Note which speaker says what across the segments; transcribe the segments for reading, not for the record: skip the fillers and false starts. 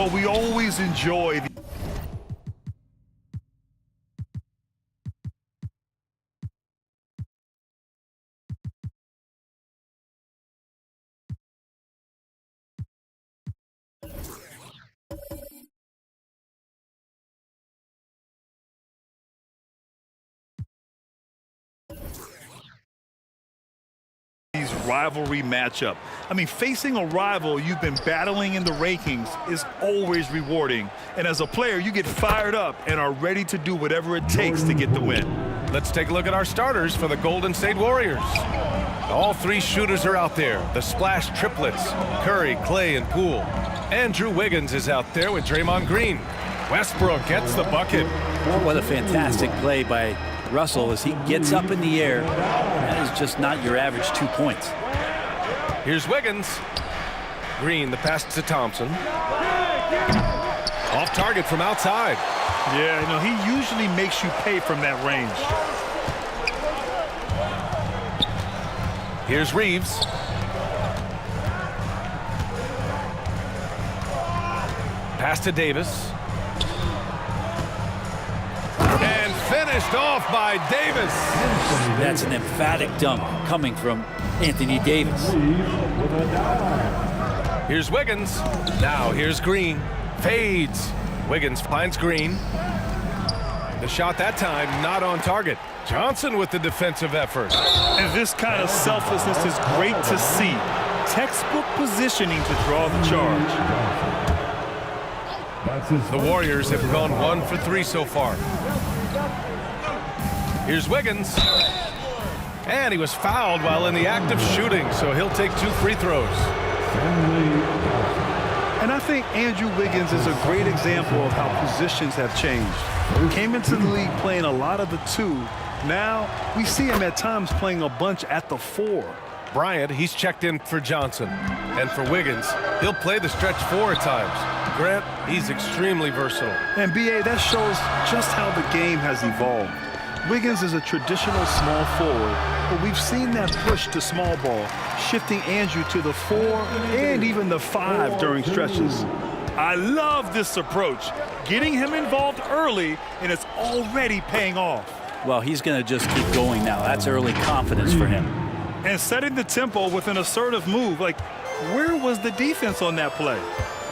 Speaker 1: know, we always enjoy these rivalry matchup. I mean, facing a rival you've been battling in the rankings is always rewarding. And as a player, you get fired up and are ready to do whatever it takes to get the win.
Speaker 2: Let's take a look at our starters for the Golden State Warriors. All three shooters are out there. The splash triplets, Curry, Clay, and Poole. Andrew Wiggins is out there with Draymond Green. Westbrook gets the bucket.
Speaker 3: Oh, what a fantastic play by Russell as he gets up in the air. That is just not your average 2 points.
Speaker 2: Here's Wiggins. Green, the pass to Thompson. Off target from outside.
Speaker 1: Yeah, you know, he usually makes you pay from that range.
Speaker 2: Here's Reeves. Pass to Davis. And finished off by Davis.
Speaker 3: That's an emphatic dunk coming from Anthony Davis.
Speaker 2: Here's Wiggins. Now here's Green. Fades. Wiggins finds Green. The shot that time not on target. Johnson with the defensive effort.
Speaker 1: And this kind of selflessness is great to see. Textbook positioning to draw the charge.
Speaker 2: The Warriors have gone 1 for 3 so far. Here's Wiggins. And he was fouled while in the act of shooting, so he'll take 2 free throws.
Speaker 1: And I think Andrew Wiggins is a great example of how positions have changed. Came into the league playing a lot of the 2. Now we see him at times playing a bunch at the 4.
Speaker 2: Bryant, he's checked in for Johnson. And for Wiggins, he'll play the stretch 4 at times. Grant, he's extremely versatile.
Speaker 1: And B.A., that shows just how the game has evolved. Wiggins is a traditional small forward, but we've seen that push to small ball, shifting Andrew to the 4 and even the 5 during stretches. I love this approach, getting him involved early, and it's already paying off.
Speaker 3: Well, he's going to just keep going now. That's early confidence for him.
Speaker 1: And setting the tempo with an assertive move. Like, where was the defense on that play?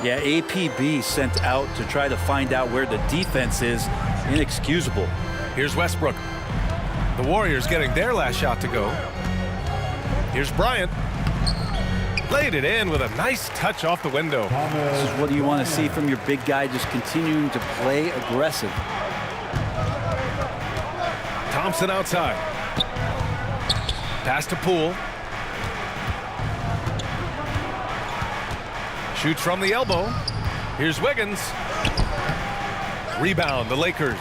Speaker 3: Yeah, APB sent out to try to find out where the defense is. Inexcusable.
Speaker 2: Here's Westbrook. The Warriors getting their last shot to go. Here's Bryant. Laid it in with a nice touch off the window.
Speaker 3: This is what you want to see from your big guy, just continuing to play aggressive.
Speaker 2: Thompson outside. Pass to Poole. Shoots from the elbow. Here's Wiggins. Rebound, the Lakers.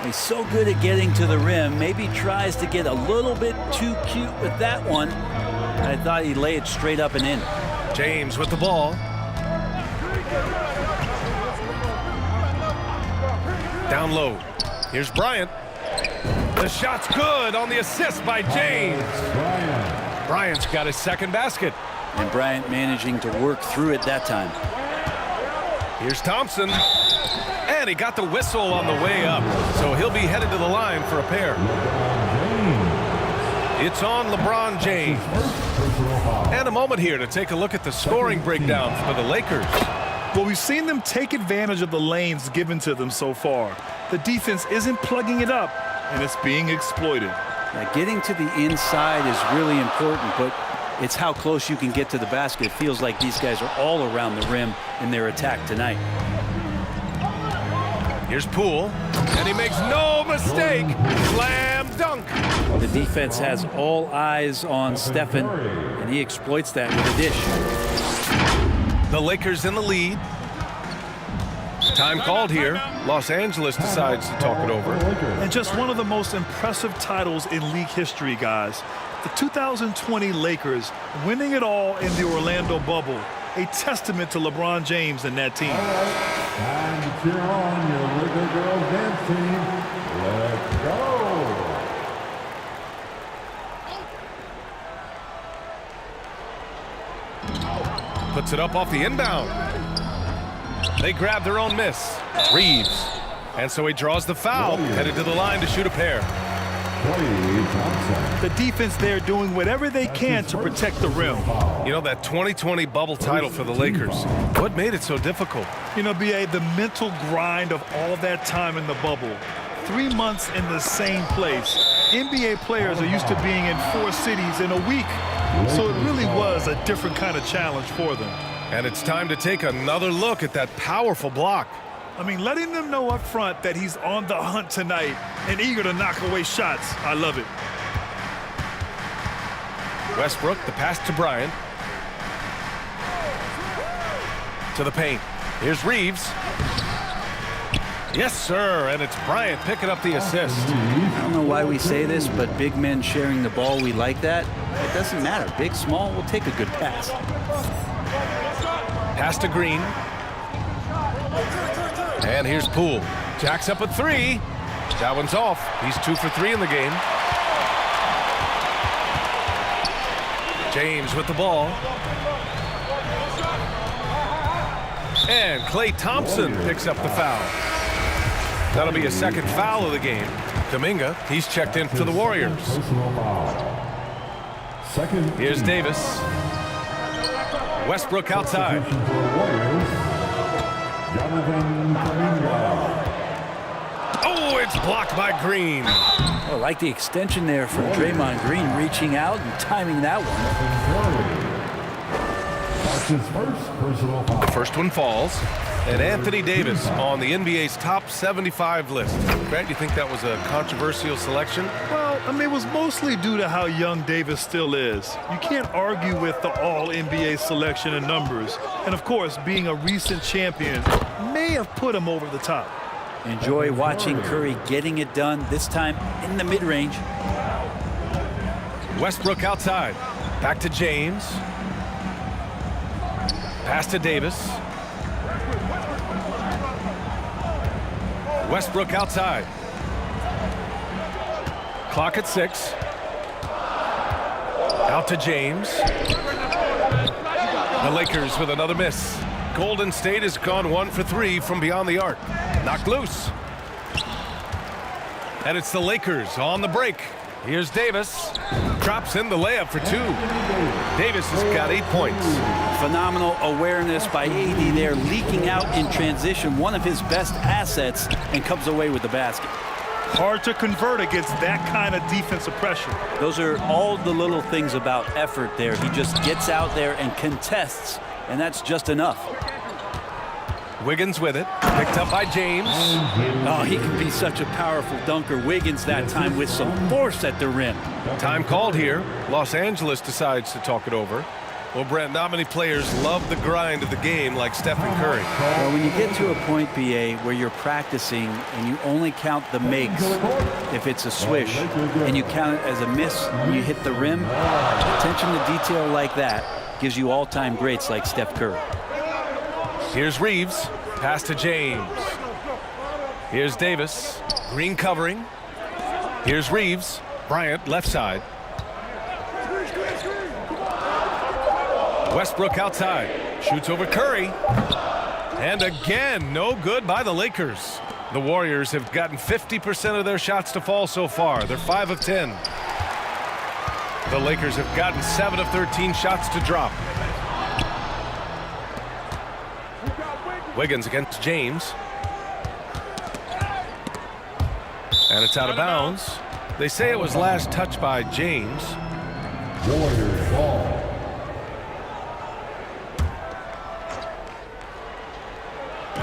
Speaker 3: He's so good at getting to the rim. Maybe tries to get a little bit too cute with that one. I thought he'd lay it straight up and in.
Speaker 2: James with the ball. Down low. Here's Bryant. The shot's good on the assist by James. Bryant's got his second basket.
Speaker 3: And Bryant managing to work through it that time.
Speaker 2: Here's Thompson. And he got the whistle on the way up. So he'll be headed to the line for a pair. It's on LeBron James. And a moment here to take a look at the scoring breakdown for the Lakers.
Speaker 1: Well, we've seen them take advantage of the lanes given to them so far. The defense isn't plugging it up, and it's being exploited.
Speaker 3: Now, getting to the inside is really important, but it's how close you can get to the basket. It feels like these guys are all around the rim in their attack tonight.
Speaker 2: Here's Poole, and he makes no mistake. Slam dunk.
Speaker 3: The defense has all eyes on Stephen, and he exploits that with a dish.
Speaker 2: The Lakers in the lead. Time called here. Los Angeles decides to talk it over.
Speaker 1: And just one of the most impressive titles in league history, guys. The 2020 Lakers winning it all in the Orlando bubble. A testament to LeBron James and that team.
Speaker 4: Time to cheer on your Laker girls dance team. Let's go.
Speaker 2: Puts it up off the inbound. They grab their own miss. Reeves. And so he draws the foul, headed to the line to shoot a pair.
Speaker 1: The defense there doing whatever they can to protect the rim.
Speaker 2: You know, that 2020 bubble title for the Lakers, what made it so difficult?
Speaker 1: You know, B.A., the mental grind of all that time in the bubble. 3 months in the same place. NBA players are used to being in 4 cities in a week. So it really was a different kind of challenge for them.
Speaker 2: And it's time to take another look at that powerful block.
Speaker 1: I mean, letting them know up front that he's on the hunt tonight and eager to knock away shots. I love it.
Speaker 2: Westbrook, the pass to Bryant. To the paint. Here's Reeves. Yes, sir, and it's Bryant picking up the assist.
Speaker 3: I don't know why we say this, but big men sharing the ball, we like that. It doesn't matter. Big, small, we'll take a good pass.
Speaker 2: Pass to Green. And here's Poole. Jacks up a 3. That one's off. He's 2 for 3 in the game. James with the ball. And Klay Thompson picks up the foul. That'll be a second foul of the game. Kuminga, he's checked in for the Warriors. Here's Davis. Westbrook outside. Oh, it's blocked by Green.
Speaker 3: Oh, I like the extension there from Draymond Green, reaching out and timing that one.
Speaker 2: The first one falls. And Anthony Davis on the NBA's top 75 list. Grant, you think that was a controversial selection?
Speaker 1: Well, I mean, it was mostly due to how young Davis still is. You can't argue with the all-NBA selection and numbers. And, of course, being a recent champion may have put him over the top.
Speaker 3: Enjoy watching Curry getting it done, this time in the mid-range.
Speaker 2: Westbrook outside. Back to James. Pass to Davis. Westbrook outside. Clock at 6. Out to James. The Lakers with another miss. Golden State has gone 1 for 3 from beyond the arc. Knocked loose. And it's the Lakers on the break. Here's Davis. Drops in the layup for 2. Davis has got 8 points.
Speaker 3: Phenomenal awareness by AD there, leaking out in transition, one of his best assets, and comes away with the basket.
Speaker 1: Hard to convert against that kind of defensive pressure.
Speaker 3: Those are all the little things about effort there. He just gets out there and contests, and that's just enough.
Speaker 2: Wiggins with it. Picked up by James.
Speaker 3: Oh, he can be such a powerful dunker. Wiggins that time with some force at the rim.
Speaker 2: Time called here. Los Angeles decides to talk it over. Well, Brent, not many players love the grind of the game like Stephen Curry.
Speaker 3: Well, when you get to a point, BA, where you're practicing and you only count the makes if it's a swish, and you count it as a miss when you hit the rim, attention to detail like that gives you all-time greats like Steph Curry.
Speaker 2: Here's Reeves. Pass to James. Here's Davis. Green covering. Here's Reeves. Bryant, left side. Westbrook outside. Shoots over Curry. And again, no good by the Lakers. The Warriors have gotten 50% of their shots to fall so far. They're 5 of 10. The Lakers have gotten 7 of 13 shots to drop. Wiggins against James. And it's out of bounds. They say it was last touched by James.
Speaker 4: Warriors ball.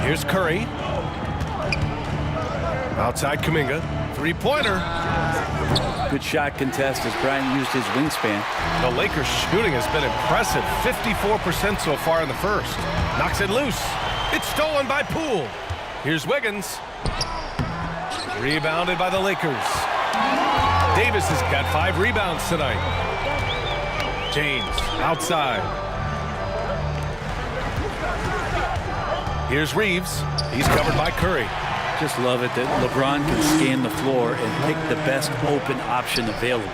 Speaker 2: Here's Curry. Outside Kuminga. Three-pointer.
Speaker 3: Good shot contest as Bryant used his wingspan.
Speaker 2: The Lakers shooting has been impressive. 54% so far in the first. Knocks it loose. It's stolen by Poole. Here's Wiggins. Rebounded by the Lakers. Davis has got 5 rebounds tonight. James outside. Here's Reeves. He's covered by Curry.
Speaker 3: Just love it that LeBron can scan the floor and pick the best open option available.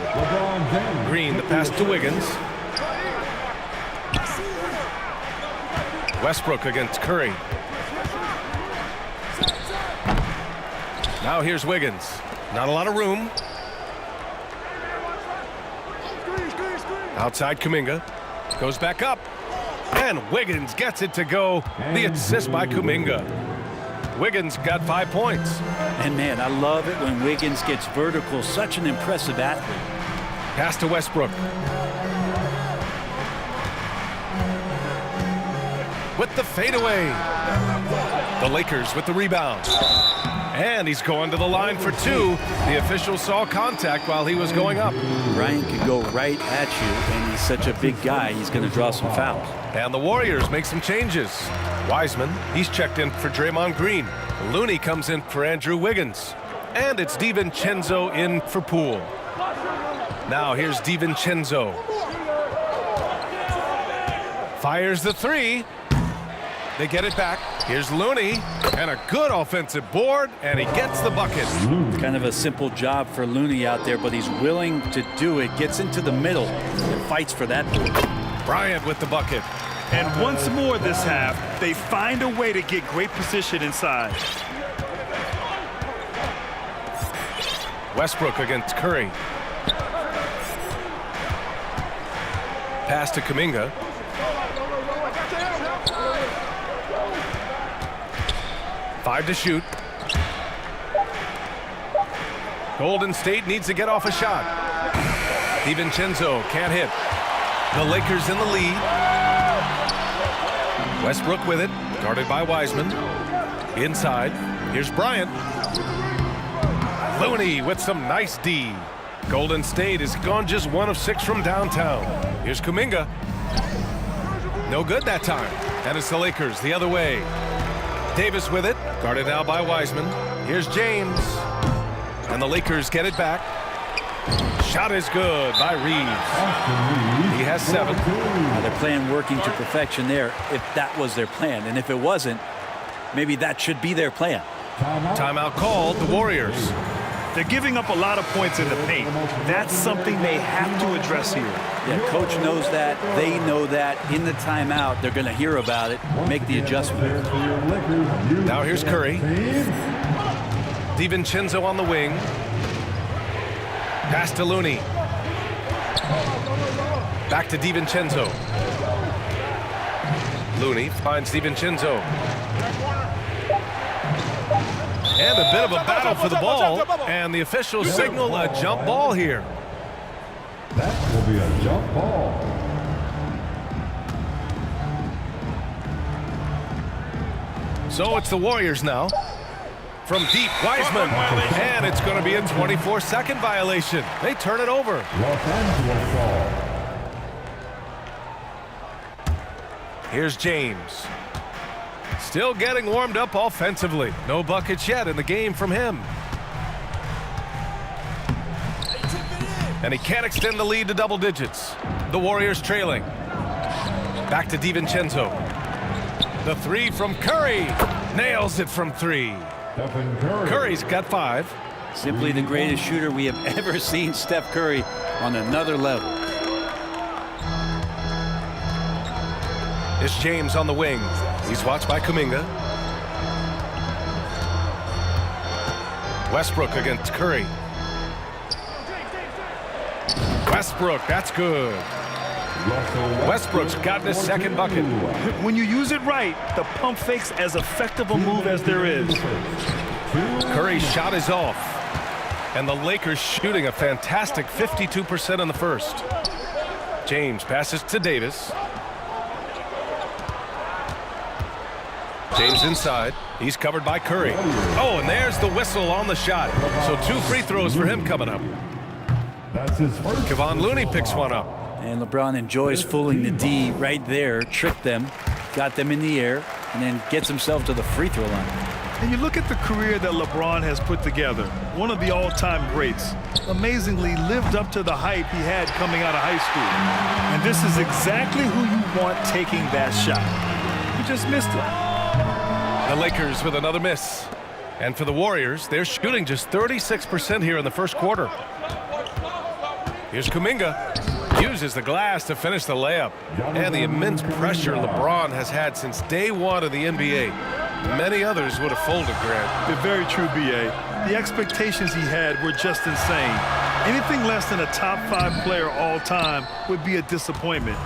Speaker 2: Green, the pass to Wiggins. Westbrook against Curry. Now here's Wiggins. Not a lot of room. Outside Kuminga. Goes back up. And Wiggins gets it to go. The assist by Kuminga. Wiggins got 5 points.
Speaker 3: And man, I love it when Wiggins gets vertical. Such an impressive athlete.
Speaker 2: Pass to Westbrook. With the fadeaway. The Lakers with the rebound. And he's going to the line for 2. The official saw contact while he was going up.
Speaker 3: Bryant could go right at you, and he's such a big guy, he's going to draw some fouls.
Speaker 2: And the Warriors make some changes. Wiseman, he's checked in for Draymond Green. Looney comes in for Andrew Wiggins. And it's DiVincenzo in for Poole. Now here's DiVincenzo. Fires the 3. They get it back. Here's Looney, and a good offensive board, and he gets the bucket.
Speaker 3: Kind of a simple job for Looney out there, but he's willing to do it. Gets into the middle and fights for that board.
Speaker 2: Bryant with the bucket.
Speaker 1: And once more this half, they find a way to get great position inside.
Speaker 2: Westbrook against Curry. Pass to Kuminga. Five to shoot. Golden State needs to get off a shot. DiVincenzo can't hit. The Lakers in the lead. Westbrook with it, guarded by Wiseman. Inside, here's Bryant. Looney with some nice D. Golden State has gone just 1 of 6 from downtown. Here's Kuminga. No good that time. And it's the Lakers the other way. Davis with it, guarded now by Wiseman. Here's James. And the Lakers get it back. Shot is good by Reeves. He has 7.
Speaker 3: They're playing working to perfection there, if that was their plan. And if it wasn't, maybe that should be their plan.
Speaker 2: Timeout called, the Warriors.
Speaker 1: They're giving up a lot of points in the paint. That's something they have to address here.
Speaker 3: Yeah, coach knows that. They know that. In the timeout, they're going to hear about it, make the adjustment.
Speaker 2: Now here's Curry. DiVincenzo on the wing. Pass to Looney. Back to DiVincenzo. Looney finds DiVincenzo. And a bit of a battle for the ball. And the officials signal a jump ball here.
Speaker 4: That will be a jump ball.
Speaker 2: So it's the Warriors now. From deep, Wiseman. And it's going to be a 24-second violation. They turn it over.
Speaker 4: Los Angeles ball.
Speaker 2: Here's James. Still getting warmed up offensively. No buckets yet in the game from him. And he can't extend the lead to double digits. The Warriors trailing. Back to DiVincenzo. The 3 from Curry. Nails it from 3. Curry's got 5.
Speaker 3: Simply the greatest shooter we have ever seen, Steph Curry, on another level.
Speaker 2: It's James on the wing. He's watched by Kuminga. Westbrook against Curry. Westbrook, that's good. Westbrook's gotten his second bucket.
Speaker 1: When you use it right, the pump fake's as effective a move as there is.
Speaker 2: Curry's shot is off. And the Lakers shooting a fantastic 52% in the first. James passes to Davis. James inside. He's covered by Curry. Oh, and there's the whistle on the shot. So 2 free throws for him coming up.
Speaker 4: That's his first.
Speaker 2: Kevon Looney picks one up.
Speaker 3: And LeBron enjoys fooling the D right there, tricked them, got them in the air, and then gets himself to the free throw line.
Speaker 1: And you look at the career that LeBron has put together, one of the all-time greats. Amazingly lived up to the hype he had coming out of high school. And this is exactly who you want taking that shot. He just missed it.
Speaker 2: The Lakers with another miss. And for the Warriors, they're shooting just 36% here in the first quarter. Here's Kuminga. Uses the glass to finish the layup. And the immense pressure LeBron has had since day 1 of the NBA. Many others would have folded, Grant.
Speaker 1: They're very true, B.A. The expectations he had were just insane. Anything less than a top 5 player all time would be a disappointment.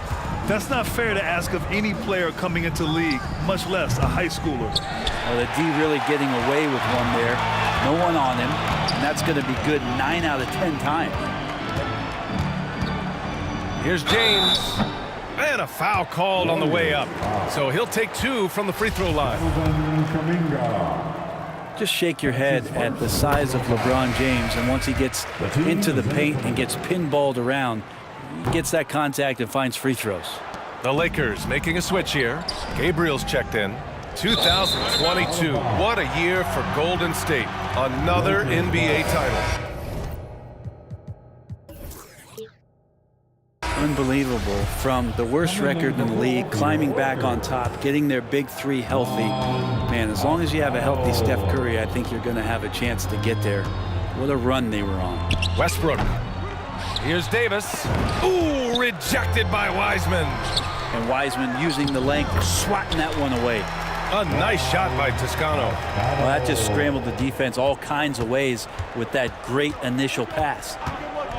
Speaker 1: That's not fair to ask of any player coming into league, much less a high schooler.
Speaker 3: Well, the D really getting away with one there. No one on him, and that's going to be good 9 out of 10 times.
Speaker 2: Here's James. And a foul called on the way up. So he'll take 2 from the free throw line.
Speaker 3: Just shake your head at the size of LeBron James, and once he gets into the paint and gets pinballed around, he gets that contact and finds free throws.
Speaker 2: The Lakers making a switch here. Gabriel's checked in. 2022. What a year for Golden State. Another NBA title.
Speaker 3: Unbelievable. From the worst record in the league, climbing back on top, getting their big 3 healthy. Man, as long as you have a healthy Steph Curry, I think you're going to have a chance to get there. What a run they were on.
Speaker 2: Westbrook. Here's Davis. Ooh, rejected by Wiseman.
Speaker 3: And Wiseman using the length, swatting that one away.
Speaker 2: A nice shot by Toscano.
Speaker 3: Well, that just scrambled the defense all kinds of ways with that great initial pass.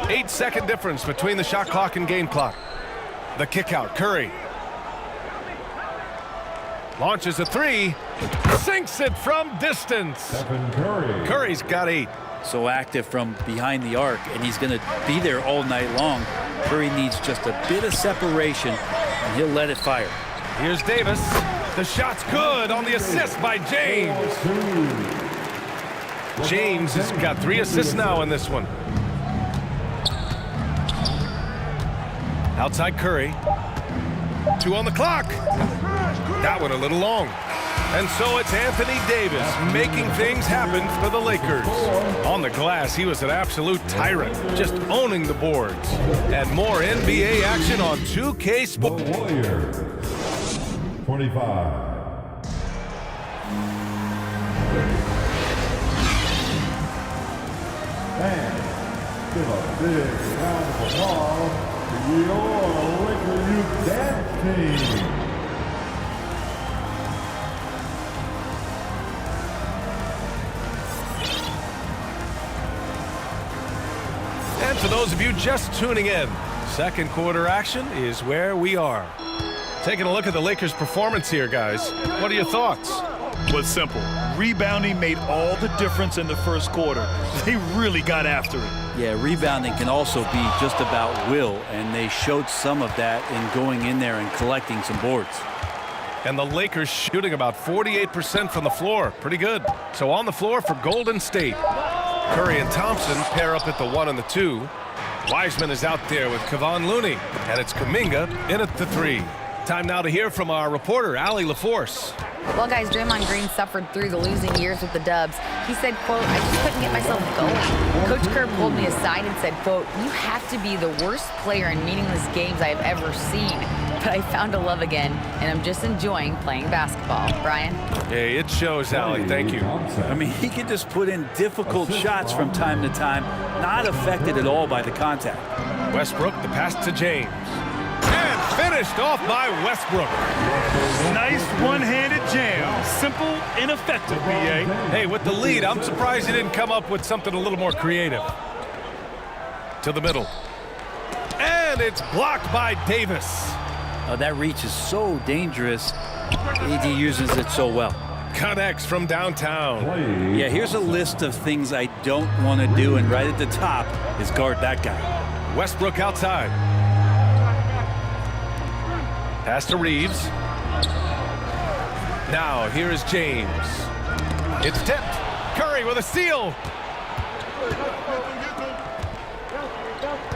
Speaker 2: 8-second difference between the shot clock and game clock. The kick out, Curry. Launches a 3. Sinks it from distance.
Speaker 4: Stephen Curry.
Speaker 2: Curry's got 8.
Speaker 3: So active from behind the arc, and he's going to be there all night long. Curry needs just a bit of separation, and he'll let it fire.
Speaker 2: Here's Davis. The shot's good on the assist by James. James has got 3 assists now in this one. Outside Curry. 2 on the clock. That one a little long. And so it's Anthony Davis making things happen for the Lakers. On the glass, he was an absolute tyrant, just owning the boards. And more NBA action on 2K Sports.
Speaker 4: The Warriors. 25. And give a big round of applause to your Laker Youth Dance Team.
Speaker 2: And for those of you just tuning in, second quarter action is where we are. Taking a look at the Lakers' performance here, guys. What are your thoughts?
Speaker 1: Was simple. Rebounding made all the difference in the first quarter. They really got after it.
Speaker 3: Yeah, rebounding can also be just about will, and they showed some of that in going in there and collecting some boards.
Speaker 2: And the Lakers shooting about 48% from the floor. Pretty good. So on the floor for Golden State. Curry and Thompson pair up at the 1 and the 2. Wiseman is out there with Kevon Looney. And it's Kuminga in at the 3. Time now to hear from our reporter, Allie LaForce.
Speaker 5: Well, guys, Draymond Green suffered through the losing years with the Dubs. He said, quote, "I just couldn't get myself going." Coach Kerr pulled me aside and said, quote, "You have to be the worst player in meaningless games I have ever seen. But I found a love again, and I'm just enjoying playing basketball." Brian?
Speaker 2: Hey, it shows, Allie. Thank you.
Speaker 3: I mean, he can just put in difficult shots from time to time, not affected at all by the contact.
Speaker 2: Westbrook, the pass to James. And finished off by Westbrook.
Speaker 1: Nice one-handed jam. Simple and effective, B.A.
Speaker 2: Hey, with the lead, I'm surprised he didn't come up with something a little more creative. To the middle. And it's blocked by Davis.
Speaker 3: That reach is so dangerous. AD uses it so well.
Speaker 2: Connects from downtown.
Speaker 3: Yeah, here's a list of things I don't want to do, and right at the top is guard that guy.
Speaker 2: Westbrook outside. Pass to Reeves. Now, here is James. It's tipped. Curry with a steal.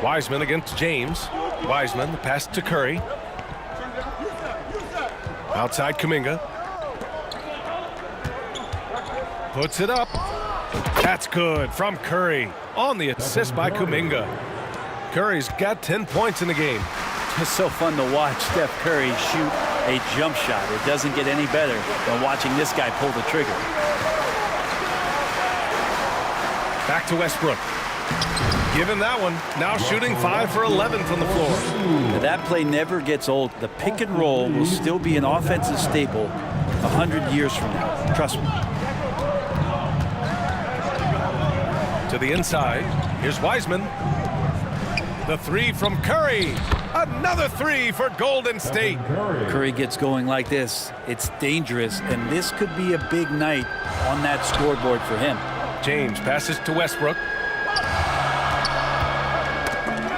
Speaker 2: Wiseman against James. Wiseman, the pass to Curry. Outside Kuminga. Puts it up. That's good from Curry. On the assist by Kuminga. Curry's got 10 points in the game.
Speaker 3: It's so fun to watch Steph Curry shoot a jump shot. It doesn't get any better than watching this guy pull the trigger.
Speaker 2: Back to Westbrook. Give him that one. Now shooting 5 for 11 from the floor.
Speaker 3: That play never gets old. The pick and roll will still be an offensive staple 100 years from now. Trust me.
Speaker 2: To the inside. Here's Wiseman. The three from Curry. Another three for Golden State.
Speaker 3: Curry gets going like this. It's dangerous, and this could be a big night on that scoreboard for him.
Speaker 2: James passes to Westbrook.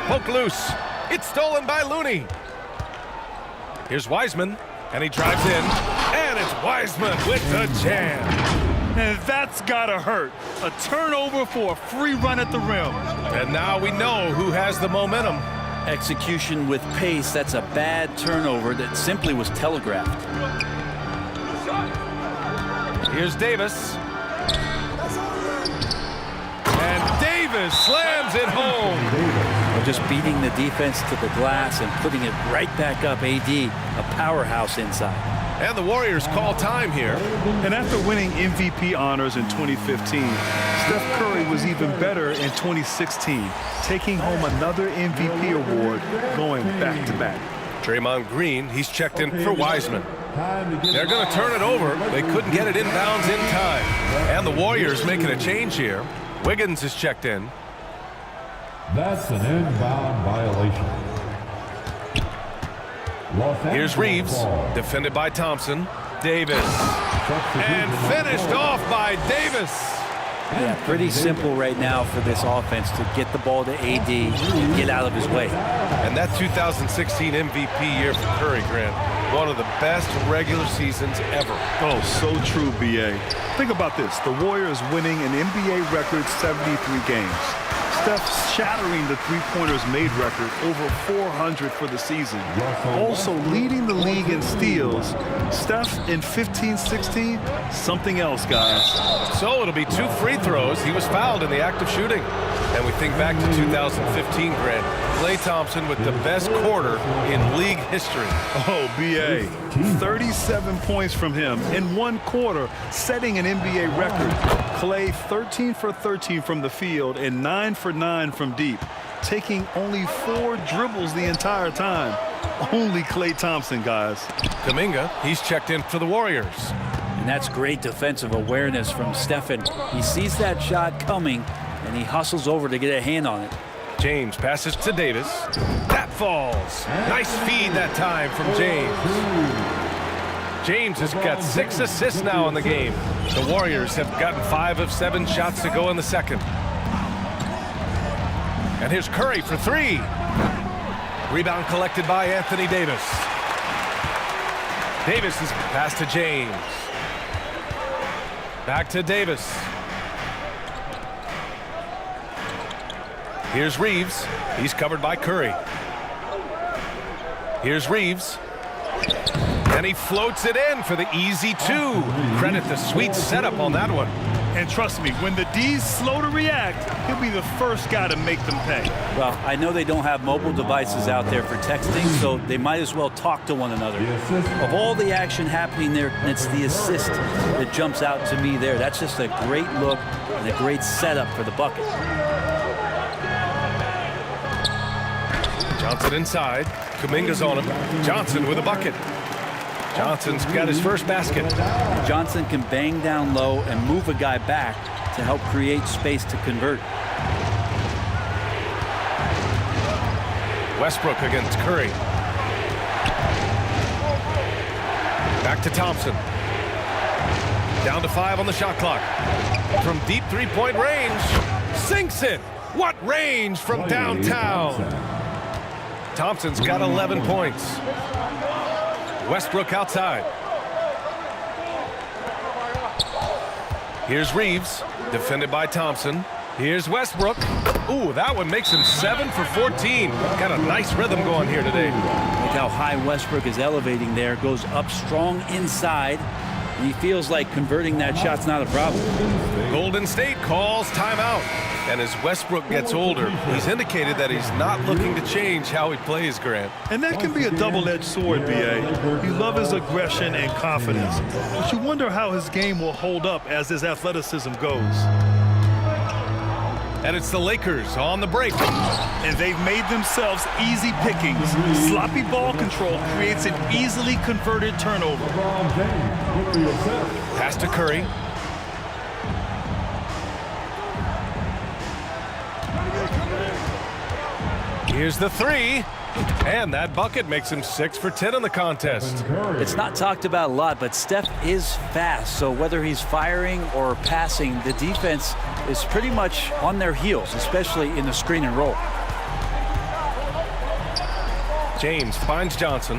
Speaker 2: Poke loose. It's stolen by Looney. Here's Wiseman, and he drives in. And it's Wiseman with the jam.
Speaker 1: And that's gotta hurt. A turnover for a free run at the rim.
Speaker 2: And now we know who has the momentum.
Speaker 3: Execution with pace, that's a bad turnover that simply was telegraphed.
Speaker 2: Here's Davis. And Davis slams it home.
Speaker 3: Just beating the defense to the glass and putting it right back up. AD, a powerhouse inside.
Speaker 2: And the Warriors call time here.
Speaker 1: And after winning MVP honors in 2015, Steph Curry was even better in 2016, taking home another MVP award going back-to-back.
Speaker 2: Draymond Green, he's checked in for Wiseman. They're going to turn it over. They couldn't get it inbounds in time. And the Warriors making a change here. Wiggins is checked in.
Speaker 4: That's an inbound violation.
Speaker 2: Here's Reeves, defended by Thompson. Davis, and finished off by Davis.
Speaker 3: Yeah, pretty simple right now for this offense to get the ball to AD and get out of his way.
Speaker 2: And that 2016 MVP year for Curry, Grant, one of the best regular seasons ever.
Speaker 1: Oh, so true, B.A. Think about this. The Warriors winning an NBA record 73 games. Steph shattering the three-pointers made record, over 400 for the season. Also leading the league in steals. Steph in 15-16, something else, guys.
Speaker 2: So it'll be 2 free throws. He was fouled in the act of shooting. And we think back to 2015, Grant. Klay Thompson with the best quarter in league history.
Speaker 1: Oh, B.A. 37 points from him in one quarter, setting an NBA record. Klay 13 for 13 from the field and 9 for 9 from deep, taking only 4 dribbles the entire time. Only Klay Thompson, guys.
Speaker 2: Kuminga, he's checked in for the Warriors.
Speaker 3: And that's great defensive awareness from Stephen. He sees that shot coming, and he hustles over to get a hand on it.
Speaker 2: James passes to Davis. That falls. Nice feed that time from James. James has got 6 assists now in the game. The Warriors have gotten 5 of 7 shots to go in the second. And here's Curry for 3. Rebound collected by Anthony Davis. Davis is passed to James. Back to Davis. Here's Reeves. He's covered by Curry. Here's Reeves. And he floats it in for the easy 2. Credit the sweet setup on that one.
Speaker 1: And trust me, when the D's slow to react, he'll be the first guy to make them pay.
Speaker 3: Well, I know they don't have mobile devices out there for texting, so they might as well talk to one another. Of all the action happening there, it's the assist that jumps out to me there. That's just a great look and a great setup for the bucket.
Speaker 2: Johnson inside. Kuminga's on him. Johnson with a bucket. Johnson's got his first basket.
Speaker 3: Johnson can bang down low and move a guy back to help create space to convert.
Speaker 2: Westbrook against Curry. Back to Thompson. Down to 5 on the shot clock. From deep three-point range. Sinks it. What range from downtown. Thompson's got 11 points. Westbrook outside. Here's Reeves, defended by Thompson. Here's Westbrook. Ooh, that one makes him 7 for 14. Got a nice rhythm going here today.
Speaker 3: Look how high Westbrook is elevating there. Goes up strong inside. And he feels like converting that shot's not a problem.
Speaker 2: Golden State calls timeout. And as Westbrook gets older, he's indicated that he's not looking to change how he plays, Grant.
Speaker 1: And that can be a double-edged sword, B.A. You love his aggression and confidence, but you wonder how his game will hold up as his athleticism goes.
Speaker 2: And it's the Lakers on the break.
Speaker 1: And they've made themselves easy pickings. Sloppy ball control creates an easily converted turnover.
Speaker 4: LeBron James with the assist.
Speaker 2: Pass to Curry. Here's the three. And that bucket makes him 6 for 10 in the contest.
Speaker 3: It's not talked about a lot, but Steph is fast. So whether he's firing or passing, the defense is pretty much on their heels, especially in the screen and roll.
Speaker 2: James finds Johnson.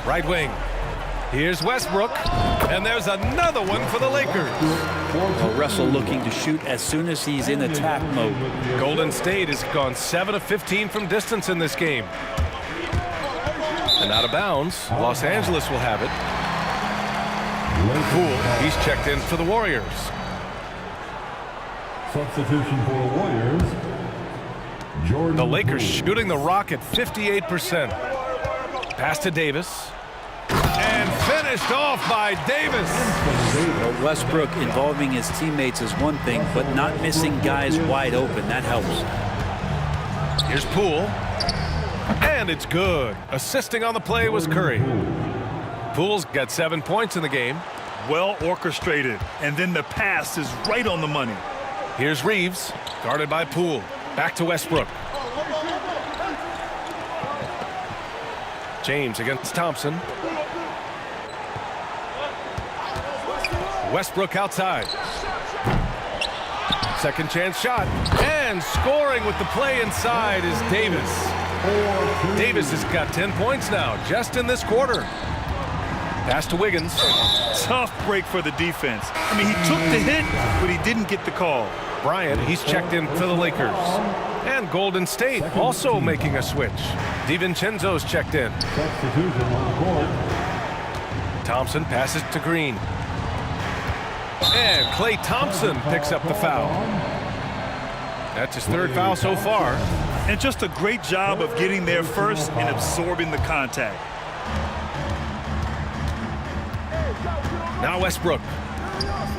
Speaker 2: Right wing. Here's Westbrook. And there's another one for the Lakers.
Speaker 3: Well, Russell looking to shoot as soon as he's in attack mode.
Speaker 2: Golden State has gone 7 of 15 from distance in this game. And out of bounds, Los Angeles will have it. Poole, he's checked in for the Warriors.
Speaker 4: Substitution for the Warriors. Jordan
Speaker 2: The Lakers
Speaker 4: Poole.
Speaker 2: shooting the rock at 58%. Pass to Davis. And finished off by Davis.
Speaker 3: Well, Westbrook involving his teammates is one thing, but not missing guys wide open, that helps.
Speaker 2: Here's Poole. And it's good. Assisting on the play was Curry. Poole's got 7 points in the game.
Speaker 1: Well orchestrated. And then the pass is right on the money.
Speaker 2: Here's Reeves, guarded by Poole. Back to Westbrook. James against Thompson. Westbrook outside. Second chance shot. And scoring with the play inside is Davis. Davis has got 10 points now, just in this quarter. Pass to Wiggins.
Speaker 1: Tough break for the defense. I mean, he took the hit, but he didn't get the call.
Speaker 2: Bryant, he's checked in for the Lakers. And Golden State also making a switch. DiVincenzo's checked in.
Speaker 4: Substitution on the court.
Speaker 2: Thompson passes to Green. And Klay Thompson picks up the foul. That's his third foul so far.
Speaker 1: And just a great job of getting there first and absorbing the contact.
Speaker 2: Now Westbrook.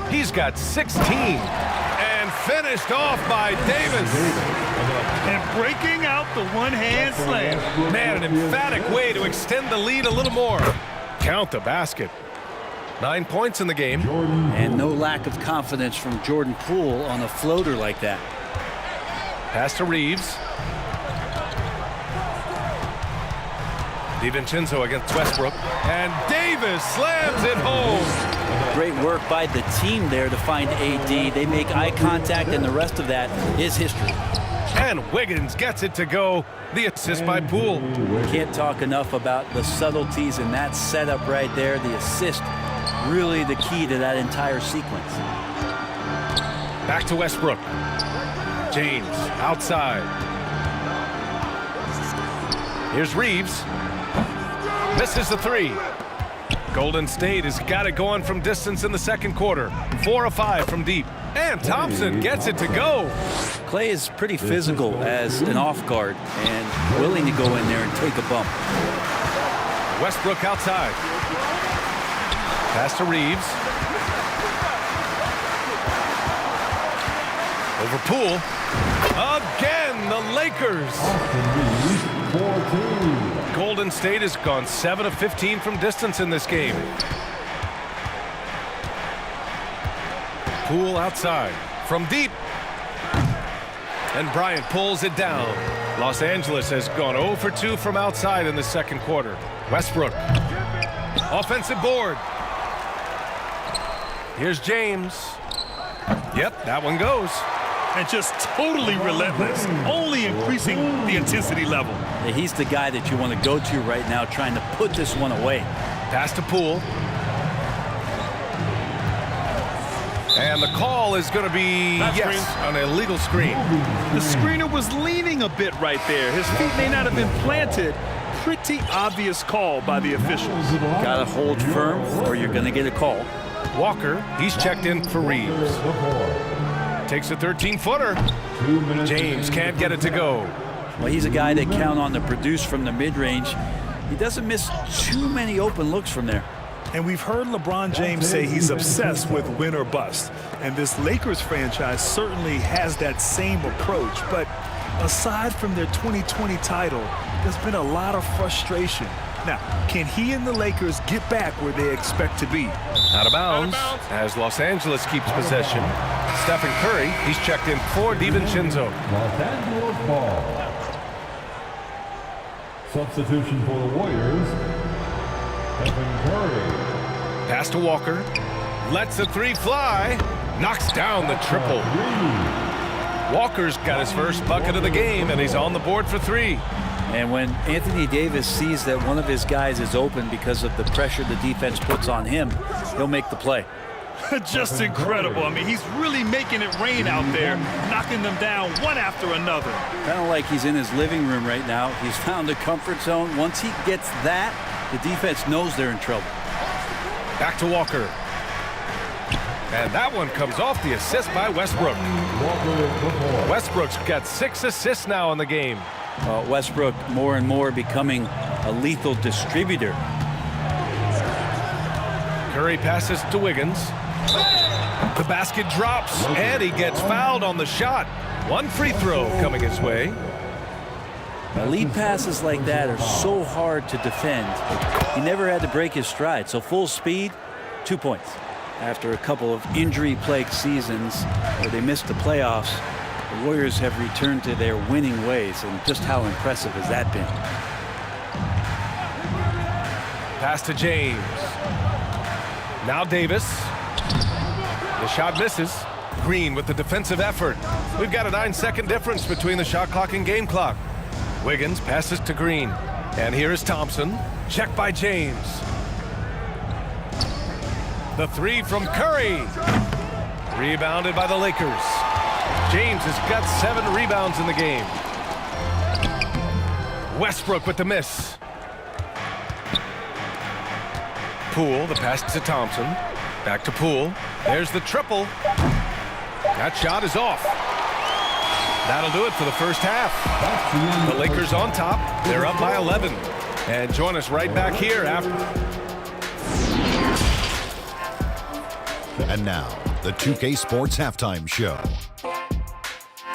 Speaker 2: He's got 16. And finished off by Davis.
Speaker 1: And breaking out the one-hand slam.
Speaker 2: Man, an emphatic way to extend the lead a little more. Count the basket. 9 points in the game.
Speaker 3: And no lack of confidence from Jordan Poole on a floater like that.
Speaker 2: Pass to Reeves. DiVincenzo against Westbrook. And Davis slams it home.
Speaker 3: Great work by the team there to find AD. They make eye contact, and the rest of that is history.
Speaker 2: And Wiggins gets it to go. The assist by Poole.
Speaker 3: Can't talk enough about the subtleties in that setup right there. The assist, really the key to that entire sequence.
Speaker 2: Back to Westbrook. James outside. Here's Reeves. Misses the three. Golden State has got it going from distance in the second quarter. 4 of 5 from deep. And Thompson gets it to go.
Speaker 3: Klay is pretty physical as an off guard and willing to go in there and take a bump.
Speaker 2: Westbrook outside. Pass to Reeves. Over Poole. Again, the Lakers.
Speaker 4: 14.
Speaker 2: Golden State has gone 7 of 15 from distance in this game. Poole outside from deep. And Bryant pulls it down. Los Angeles has gone 0 for 2 from outside in the second quarter. Westbrook. Offensive board. Here's James. Yep, that one goes.
Speaker 1: And just totally relentless, only increasing the intensity level.
Speaker 3: He's the guy that you want to go to right now, trying to put this one away.
Speaker 2: Pass to Poole. And the call is going to be, an illegal screen.
Speaker 1: The screener was leaning a bit right there. His feet may not have been planted. Pretty obvious call by the officials.
Speaker 3: Got to hold firm or you're going to get a call.
Speaker 2: Walker, he's checked in for Reeves. Takes a 13-footer. James can't get it to go.
Speaker 3: Well, he's a guy that count on to produce from the mid-range. He doesn't miss too many open looks from there.
Speaker 1: And we've heard LeBron James say he's obsessed with win or bust. And this Lakers franchise certainly has that same approach. But aside from their 2020 title, there's been a lot of frustration. Now, can he and the Lakers get back where they expect to be?
Speaker 2: Out of bounds as Los Angeles keeps possession. Stephen Curry, he's checked in for DiVincenzo.
Speaker 4: Los Angeles ball. Substitution for the Warriors, Stephen Curry.
Speaker 2: Pass to Walker. Lets the three fly. Knocks down the triple. Walker's got his first bucket of the game, and he's on the board for three.
Speaker 3: And when Anthony Davis sees that one of his guys is open because of the pressure the defense puts on him, he'll make the play.
Speaker 1: Just incredible. I mean, he's really making it rain out there, knocking them down one after another.
Speaker 3: Kind of like he's in his living room right now. He's found a comfort zone. Once he gets that, the defense knows they're in trouble.
Speaker 2: Back to Walker. And that one comes off the assist by Westbrook. Westbrook's got 6 assists now in the game.
Speaker 3: Westbrook more and more becoming a lethal distributor.
Speaker 2: Curry passes to Wiggins. The basket drops, and he gets fouled on the shot. One free throw coming his way.
Speaker 3: Lead passes like that are so hard to defend. He never had to break his stride, so full speed, 2 points. After a couple of injury-plagued seasons where they missed the playoffs, the Warriors have returned to their winning ways, and just how impressive has that been?
Speaker 2: Pass to James. Now Davis. The shot misses. Green with the defensive effort. We've got a 9-second difference between the shot clock and game clock. Wiggins passes to Green. And here is Thompson. Checked by James. The three from Curry. Rebounded by the Lakers. James has got 7 rebounds in the game. Westbrook with the miss. Poole, the pass to Thompson. Back to Poole. There's the triple. That shot is off. That'll do it for the first half. The Lakers on top. They're up by 11. And join us right back here after.
Speaker 6: And now, the 2K Sports Halftime Show.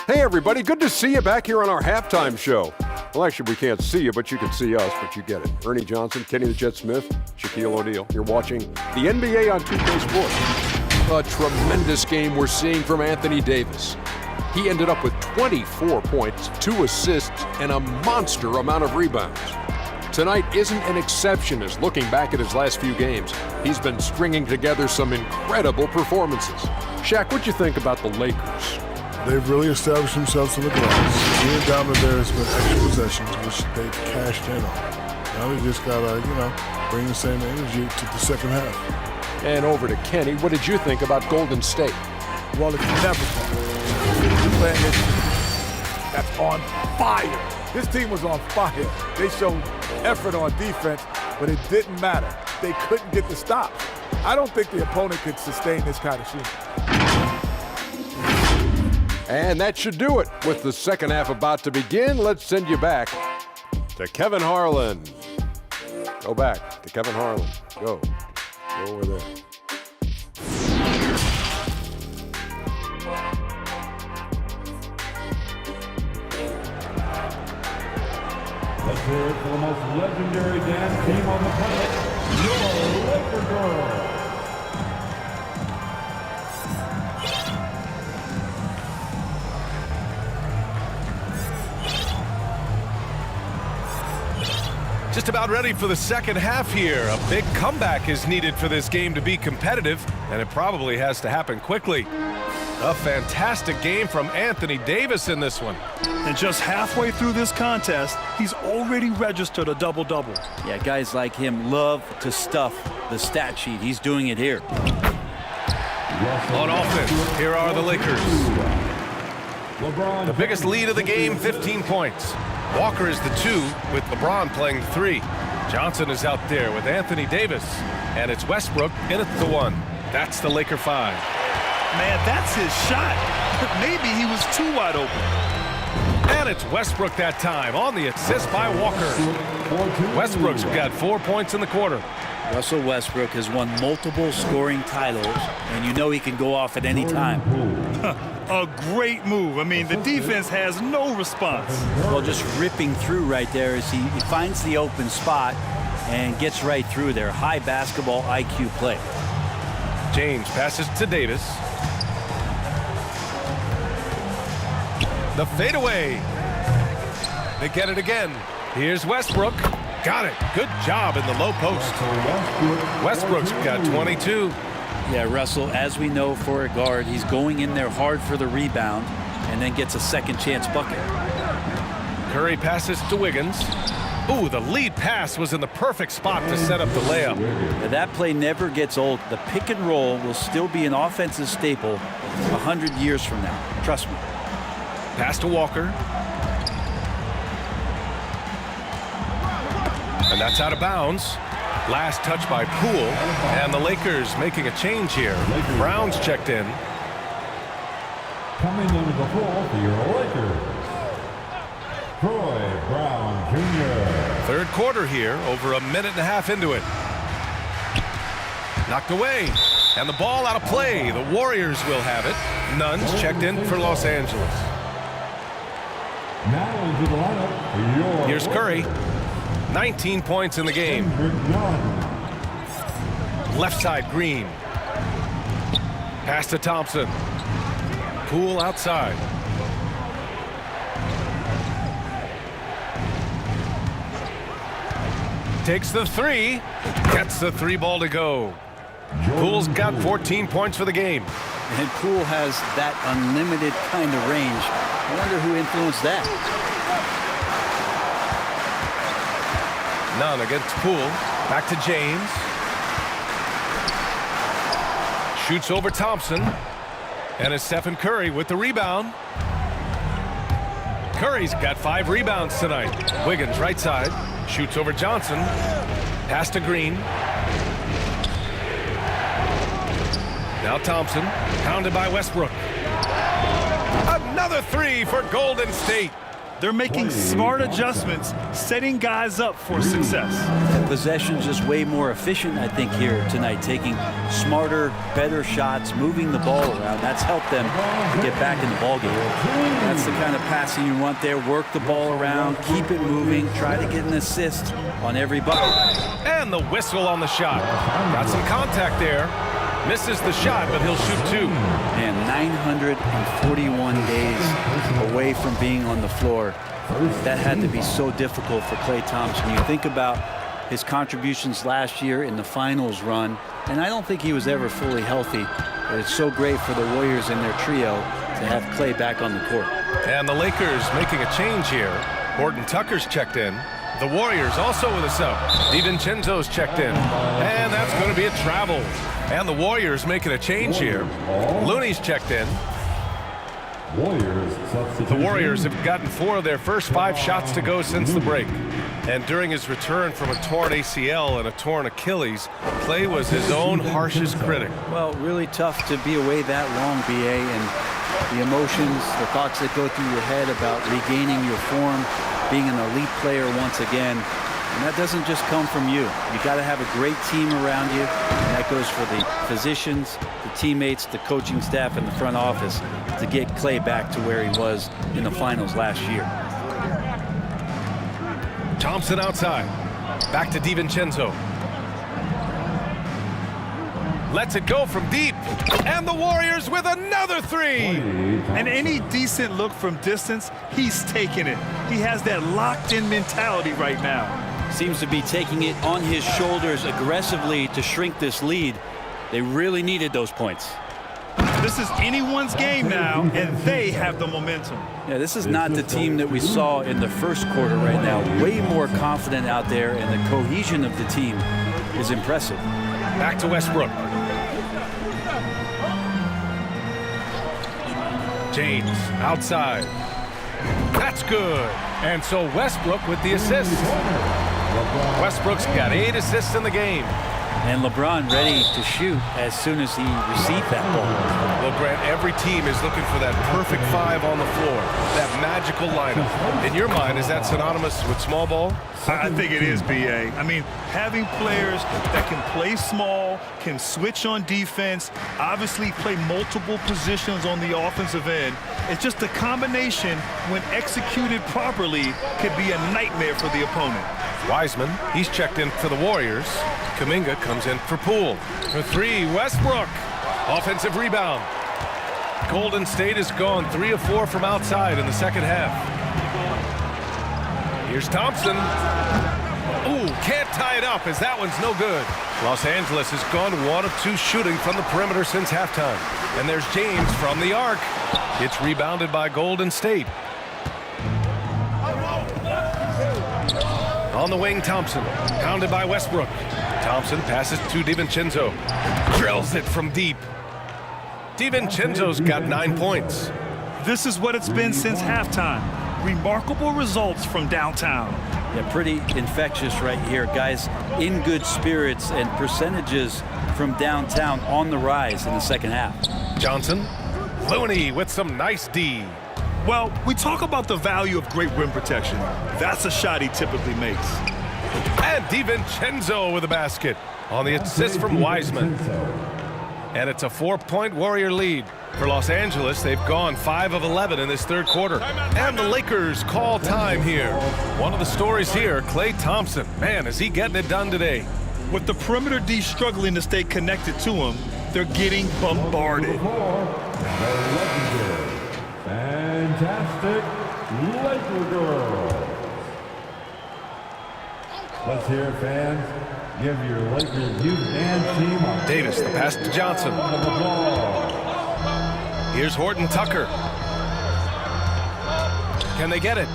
Speaker 7: Hey everybody, good to see you back here on our halftime show. Well, actually, we can't see you, but you can see us, but you get it. Ernie Johnson, Kenny the Jet Smith, Shaquille O'Neal. You're watching the NBA on 2K Sports. A tremendous game we're seeing from Anthony Davis. He ended up with 24 points, 2 assists, and a monster amount of rebounds. Tonight isn't an exception as looking back at his last few games, he's been stringing together some incredible performances. Shaq, what'd you think about the Lakers?
Speaker 8: They've really established themselves in the glass. Being dominant there has been extra possessions, which they've cashed in on. Now they just gotta, bring the same energy to the second half.
Speaker 7: And over to Kenny, what did you think about Golden State?
Speaker 9: Well, it's never you're playing this that's on fire. This team was on fire. They showed effort on defense, but it didn't matter. They couldn't get the stops. I don't think the opponent could sustain this kind of shooting.
Speaker 7: And that should do it. With the second half about to begin, let's send you back to Kevin Harlan. Go back to Kevin Harlan. Go over there.
Speaker 4: Let's hear it for the most legendary dance team on the planet, your Laker Girls.
Speaker 2: Just about ready for the second half here. A big comeback is needed for this game to be competitive, and it probably has to happen quickly. A fantastic game from Anthony Davis in this one.
Speaker 1: And just halfway through this contest, he's already registered a double-double.
Speaker 3: Yeah, guys like him love to stuff the stat sheet. He's doing it here.
Speaker 2: On offense, here are the Lakers. The biggest lead of the game, 15 points. Walker is the 2, with LeBron playing the 3. Johnson is out there with Anthony Davis. And it's Westbrook in at the 1. That's the Laker 5.
Speaker 1: Man, that's his shot. Maybe he was too wide open.
Speaker 2: And it's Westbrook that time on the assist by Walker. Westbrook's got 4 points in the quarter.
Speaker 3: Russell Westbrook has won multiple scoring titles, and you know he can go off at any time.
Speaker 1: A great move. I mean, the defense has no response.
Speaker 3: Well, just ripping through right there as he finds the open spot and gets right through there. High basketball IQ play.
Speaker 2: James passes to Davis. The fadeaway. They get it again. Here's Westbrook. Got it. Good job in the low post. Westbrook's got 22.
Speaker 3: Yeah, Russell, as we know for a guard, he's going in there hard for the rebound and then gets a second chance bucket.
Speaker 2: Curry passes to Wiggins. Ooh, the lead pass was in the perfect spot to set up the layup.
Speaker 3: Now, that play never gets old. The pick and roll will still be an offensive staple 100 years from now. Trust me.
Speaker 2: Pass to Walker. And that's out of bounds. Last touch by Poole. And the Lakers making a change here. Brown's checked in.
Speaker 4: Coming into the floor for your Lakers, Troy Brown Jr.
Speaker 2: Third quarter here, over a minute and a half into it. Knocked away. And the ball out of play. The Warriors will have it. Nunn's checked in for Los Angeles.
Speaker 4: Now into the lineup for your
Speaker 2: Here's Curry. 19 points in the game. Left side, Green. Pass to Thompson. Poole outside. Takes the three. Gets the three ball to go. Poole's got 14 points for the game.
Speaker 3: And Poole has that unlimited kind of range. I wonder who influenced that.
Speaker 2: Nunn against Poole. Back to James. Shoots over Thompson. And it's Stephen Curry with the rebound. Curry's got 5 rebounds tonight. Wiggins right side. Shoots over Johnson. Pass to Green. Now Thompson. Pounded by Westbrook. Another three for Golden State.
Speaker 1: They're making smart adjustments, setting guys up for success.
Speaker 3: Possession's just way more efficient, I think, here tonight. Taking smarter, better shots, moving the ball around. That's helped them to get back in the ballgame. That's the kind of passing you want there. Work the ball around, keep it moving, try to get an assist on every bucket.
Speaker 2: And the whistle on the shot. Got some contact there. Misses the shot, but he'll shoot 2.
Speaker 3: And 941 days away from being on the floor. That had to be so difficult for Klay Thompson. You think about his contributions last year in the finals run, and I don't think he was ever fully healthy. But it's so great for the Warriors and their trio to have Klay back on the court.
Speaker 2: And the Lakers making a change here. Horton Tucker's checked in. The Warriors also with a sub. DiVincenzo's checked in. And that's going to be a travel. And the Warriors making a change here. Looney's checked in. The Warriors have gotten 4 of their first 5 shots to go since the break. And during his return from a torn ACL and a torn Achilles, Klay was his own harshest critic.
Speaker 3: Well, really tough to be away that long, BA, and the emotions, the thoughts that go through your head about regaining your form, being an elite player once again. And that doesn't just come from you. You got to have a great team around you, and that goes for the physicians, the teammates, the coaching staff, and the front office to get Klay back to where he was in the finals last year.
Speaker 2: Thompson outside. Back to DiVincenzo. Lets it go from deep. And the Warriors with another 3.
Speaker 1: And any decent look from distance, he's taking it. He has that locked-in mentality right now.
Speaker 3: Seems to be taking it on his shoulders aggressively to shrink this lead. They really needed those points.
Speaker 1: This is anyone's game now, and they have the momentum.
Speaker 3: Yeah, this is not the team that we saw in the first quarter right now. Way more confident out there, and the cohesion of the team is impressive.
Speaker 2: Back to Westbrook. James outside. That's good. And so Westbrook with the assist. Westbrook's got 8 assists in the game.
Speaker 3: And LeBron ready to shoot as soon as he received that ball.
Speaker 2: Well, Grant, every team is looking for that perfect 5 on the floor, that magical lineup. In your mind, is that synonymous with small ball?
Speaker 1: I think it is, B.A. I mean, having players that can play small, can switch on defense, obviously play multiple positions on the offensive end. It's just a combination, when executed properly, could be a nightmare for the opponent.
Speaker 2: Wiseman, he's checked in for the Warriors. Kuminga comes in for Poole. For 3, Westbrook. Offensive rebound. Golden State has gone 3 of 4 from outside in the second half. Here's Thompson. Ooh, can't tie it up as that one's no good. Los Angeles has gone 1 of 2 shooting from the perimeter since halftime. And there's James from the arc. It's rebounded by Golden State. On the wing, Thompson, pounded by Westbrook. Thompson passes to DiVincenzo. Drills it from deep. DiVincenzo's got 9 points.
Speaker 1: This is what it's been since halftime. Remarkable results from downtown.
Speaker 3: Yeah, pretty infectious right here. Guys in good spirits, and percentages from downtown on the rise in the second half.
Speaker 2: Johnson, Looney with some nice D.
Speaker 1: Well, we talk about the value of great rim protection. That's a shot he typically makes.
Speaker 2: And DiVincenzo with a basket on the assist from Wiseman. And it's a 4-point Warrior lead. For Los Angeles, they've gone 5 of 11 in this third quarter. And the Lakers call time here. One of the stories here, Klay Thompson. Man, is he getting it done today.
Speaker 1: With the perimeter D struggling to stay connected to him, they're getting bombarded.
Speaker 4: Fantastic Laker girls. Let's hear it, fans. Give your Lakers youth and team a
Speaker 2: Davis, the pass to Johnson. Here's Horton Tucker. Can they get it?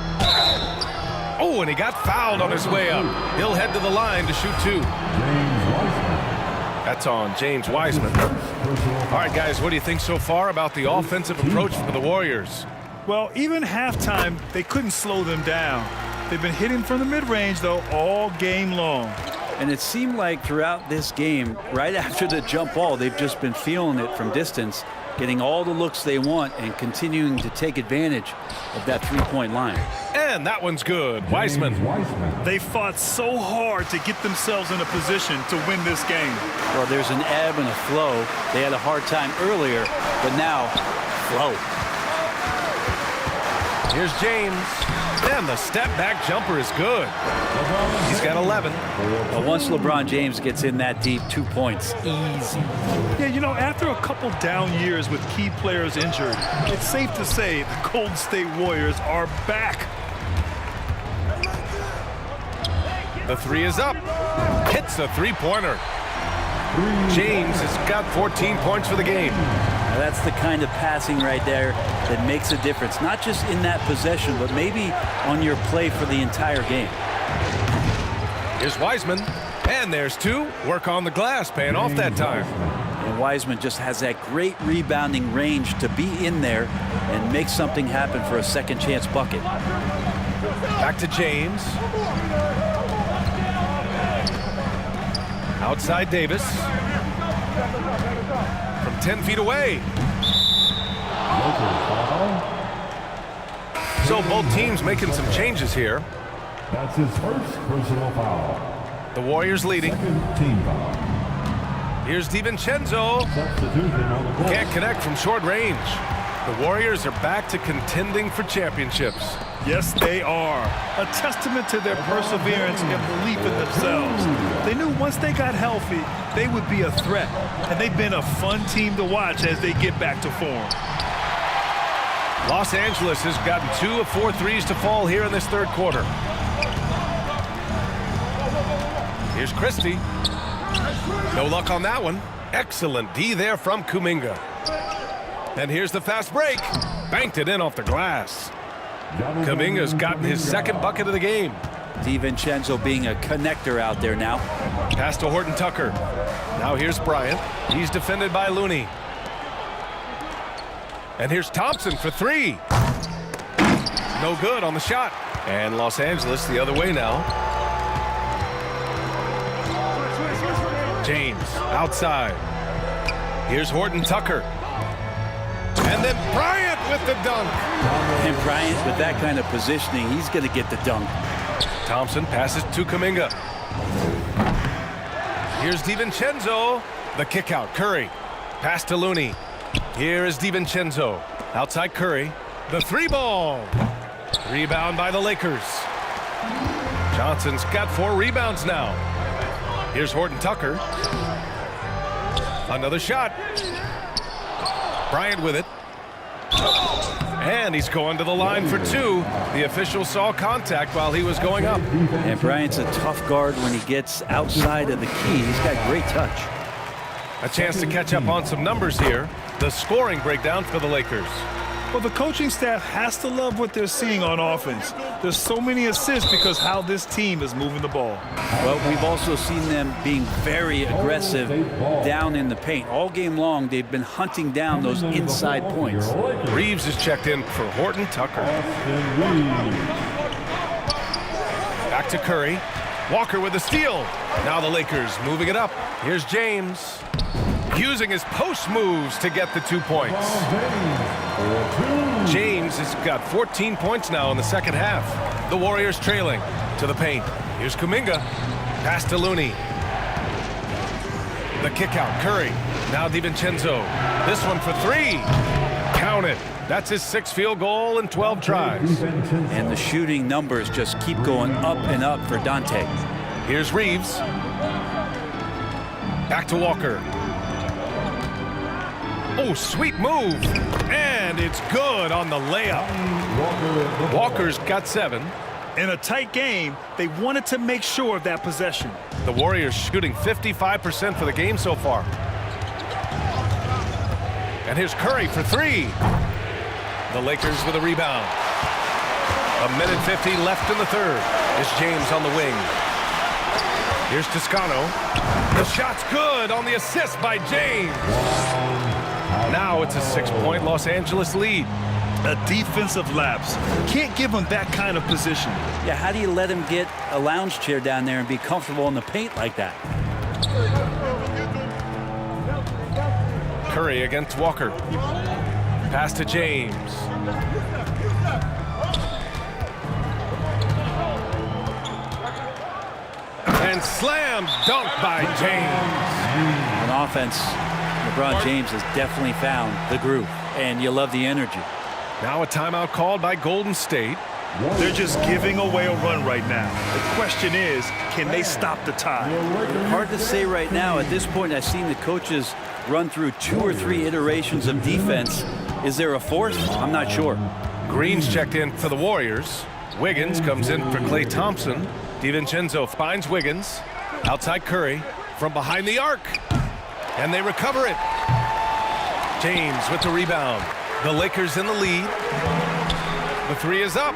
Speaker 2: Oh, and he got fouled on his way up. He'll head to the line to shoot 2. That's on James Wiseman. All right, guys, what do you think so far about the offensive approach for the Warriors?
Speaker 1: Well, even halftime, they couldn't slow them down. They've been hitting from the mid-range, though, all game long.
Speaker 3: And it seemed like throughout this game, right after the jump ball, they've just been feeling it from distance, getting all the looks they want and continuing to take advantage of that 3-point line.
Speaker 2: And that one's good. Wiseman.
Speaker 1: They fought so hard to get themselves in a position to win this game.
Speaker 3: Well, there's an ebb and a flow. They had a hard time earlier, but now, flow.
Speaker 2: Here's James. And the step-back jumper is good. He's got 11.
Speaker 3: But once LeBron James gets in that deep, 2 points, easy.
Speaker 1: Yeah, you know, after a couple down years with key players injured, it's safe to say the Golden State Warriors are back.
Speaker 2: The 3 is up. Hits a 3-pointer. James has got 14 points for the game.
Speaker 3: Now that's the kind of passing right there that makes a difference, not just in that possession, but maybe on your play for the entire game.
Speaker 2: Here's Wiseman, and there's 2. Work on the glass, paying off that time.
Speaker 3: And Wiseman just has that great rebounding range to be in there and make something happen for a second chance bucket.
Speaker 2: Back to James. Outside Davis. From 10 feet away. So both teams making some changes here.
Speaker 4: That's his first personal foul.
Speaker 2: The Warriors leading.
Speaker 4: Second team foul.
Speaker 2: Here's DiVincenzo.
Speaker 4: Substitution on the court.
Speaker 2: Can't connect from short range. The Warriors are back to contending for championships.
Speaker 1: Yes, they are. A testament to their perseverance and belief in themselves. They knew once they got healthy, they would be a threat. And they've been a fun team to watch as they get back to form.
Speaker 2: Los Angeles has gotten 2 of 4 threes to fall here in this third quarter. Here's Christie. No luck on that one. Excellent D there from Kuminga. And here's the fast break. Banked it in off the glass. Kuminga's gotten his second bucket of the game.
Speaker 3: DiVincenzo being a connector out there now.
Speaker 2: Pass to Horton Tucker. Now here's Bryant. He's defended by Looney. And here's Thompson for 3. No good on the shot. And Los Angeles the other way now. James outside. Here's Horton Tucker. And then Bryant with the dunk.
Speaker 3: And Bryant, with that kind of positioning, he's going to get the dunk.
Speaker 2: Thompson passes to Kuminga. Here's DiVincenzo. The kick out. Curry. Pass to Looney. Here is DiVincenzo. Outside Curry. The three ball. Rebound by the Lakers. Johnson's got 4 rebounds now. Here's Horton Tucker. Another shot. Bryant with it. And he's going to the line for 2. The official saw contact while he was going up.
Speaker 3: And Bryant's a tough guard when he gets outside of the key. He's got great touch.
Speaker 2: A chance to catch up on some numbers here. The scoring breakdown for the Lakers.
Speaker 1: Well, the coaching staff has to love what they're seeing on offense. There's so many assists because how this team is moving the ball.
Speaker 3: Well, we've also seen them being very aggressive down in the paint. All game long, they've been hunting down those inside points.
Speaker 2: Reeves is checked in for Horton Tucker. Back to Curry. Walker with the steal. Now the Lakers moving it up. Here's James. Using his post moves to get the 2 points. James has got 14 points now in the second half. The Warriors trailing to the paint. Here's Kuminga. Pass to Looney. The kick out. Curry. Now DiVincenzo. This one for 3. Count it. That's his 6th field goal in 12 tries.
Speaker 3: And the shooting numbers just keep going up and up for Dante.
Speaker 2: Here's Reeves. Back to Walker. Oh, sweet move. And it's good on the layup. Walker's got 7.
Speaker 1: In a tight game, they wanted to make sure of that possession.
Speaker 2: The Warriors shooting 55% for the game so far. And here's Curry for 3. The Lakers with a rebound. 1:50 left in the third. Is James on the wing. Here's Toscano. The shot's good on the assist by James. Now it's a 6-point Los Angeles lead.
Speaker 1: A defensive lapse. Can't give him that kind of position.
Speaker 3: Yeah, how do you let him get a lounge chair down there and be comfortable in the paint like that?
Speaker 2: Curry against Walker. Pass to James. And slam dunk by James.
Speaker 3: On offense, LeBron James has definitely found the groove, and you love the energy.
Speaker 2: Now a timeout called by Golden State.
Speaker 1: They're just giving away a run right now. The question is, can they stop the tide?
Speaker 3: Hard to say right now. At this point, I've seen the coaches run through 2 or 3 iterations of defense. Is there a 4th? I'm not sure.
Speaker 2: Green's checked in for the Warriors. Wiggins comes in for Klay Thompson. DiVincenzo finds Wiggins. Outside Curry from behind the arc. And they recover it. James with the rebound. The Lakers in the lead. The 3 is up.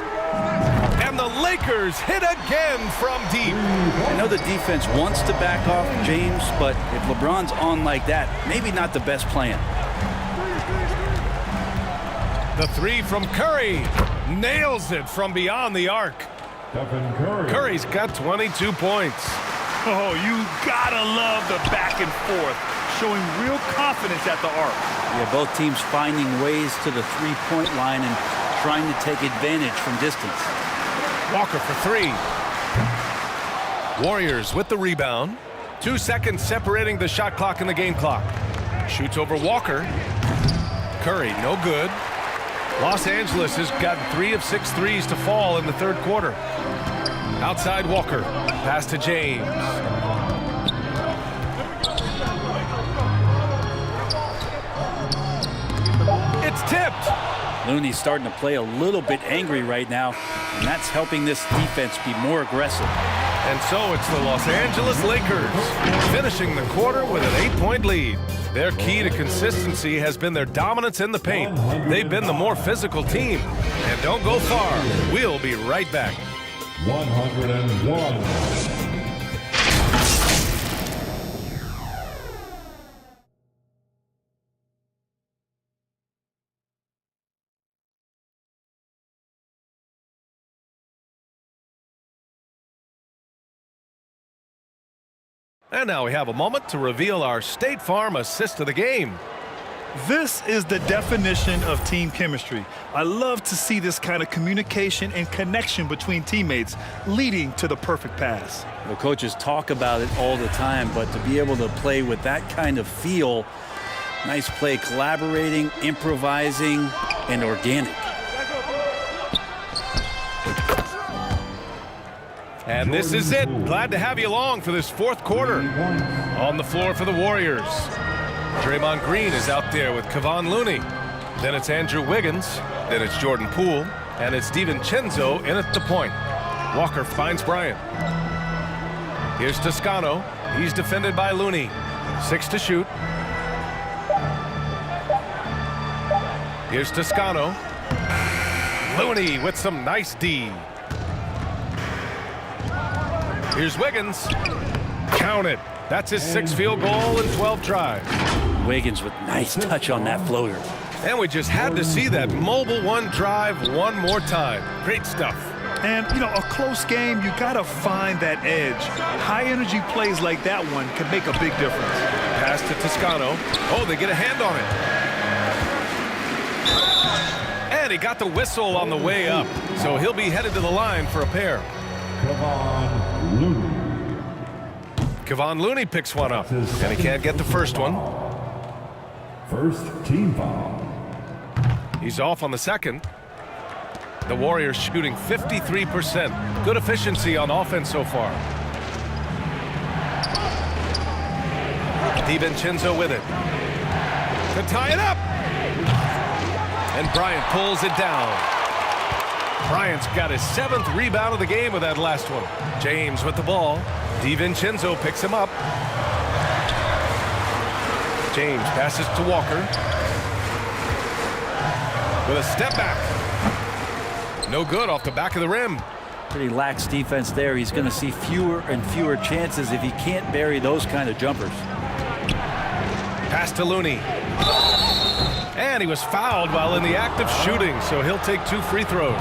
Speaker 2: And the Lakers hit again from deep.
Speaker 3: I know the defense wants to back off James, but if LeBron's on like that, maybe not the best plan.
Speaker 2: The 3 from Curry. Nails it from beyond the arc. Curry's got 22 points.
Speaker 1: Oh, you gotta love the back and forth, showing real confidence at the arc.
Speaker 3: Yeah, both teams finding ways to the 3-point line and trying to take advantage from distance.
Speaker 2: Walker for 3. Warriors with the rebound. 2 seconds separating the shot clock and the game clock. Shoots over Walker. Curry, no good. Los Angeles has gotten 3 of 6 threes to fall in the third quarter. Outside Walker. Pass to James. It's tipped.
Speaker 3: Looney's starting to play a little bit angry right now, and that's helping this defense be more aggressive.
Speaker 2: And so it's the Los Angeles Lakers finishing the quarter with an 8-point lead. Their key to consistency has been their dominance in the paint. They've been the more physical team. And don't go far. We'll be right back.
Speaker 4: 101.
Speaker 2: And now we have a moment to reveal our State Farm assist of the game.
Speaker 1: This is the definition of team chemistry. I love to see this kind of communication and connection between teammates leading to the perfect pass.
Speaker 3: Well, coaches talk about it all the time, but to be able to play with that kind of feel, nice play, collaborating, improvising, and organic.
Speaker 2: And this is it. Glad to have you along for this fourth quarter. On the floor for the Warriors, Draymond Green is out there with Kevon Looney. Then it's Andrew Wiggins. Then it's Jordan Poole. And it's DiVincenzo in at the point. Walker finds Bryant. Here's Toscano. He's defended by Looney. 6 to shoot. Here's Toscano. Looney with some nice D. Here's Wiggins. Count it. That's his 6th field goal in 12 tries.
Speaker 3: Wiggins with nice touch on that floater.
Speaker 2: And we just had to see that mobile one drive one more time. Great stuff.
Speaker 1: And, you know, a close game, you got to find that edge. High-energy plays like that one can make a big difference.
Speaker 2: Pass to Toscano. Oh, they get a hand on it. And he got the whistle on the way up. So he'll be headed to the line for a pair.
Speaker 4: Kevon Looney.
Speaker 2: Kevon Looney picks one up, and he can't get the first one.
Speaker 4: First team foul.
Speaker 2: He's off on the second. The Warriors shooting 53%. Good efficiency on offense so far. DiVincenzo with it. To tie it up. And Bryant pulls it down. Bryant's got his 7th rebound of the game with that last one. James with the ball. DiVincenzo picks him up. James passes to Walker. With a step back. No good off the back of the rim.
Speaker 3: Pretty lax defense there. He's going to see fewer and fewer chances if he can't bury those kind of jumpers.
Speaker 2: Pass to Looney. And he was fouled while in the act of shooting, so he'll take 2 free throws.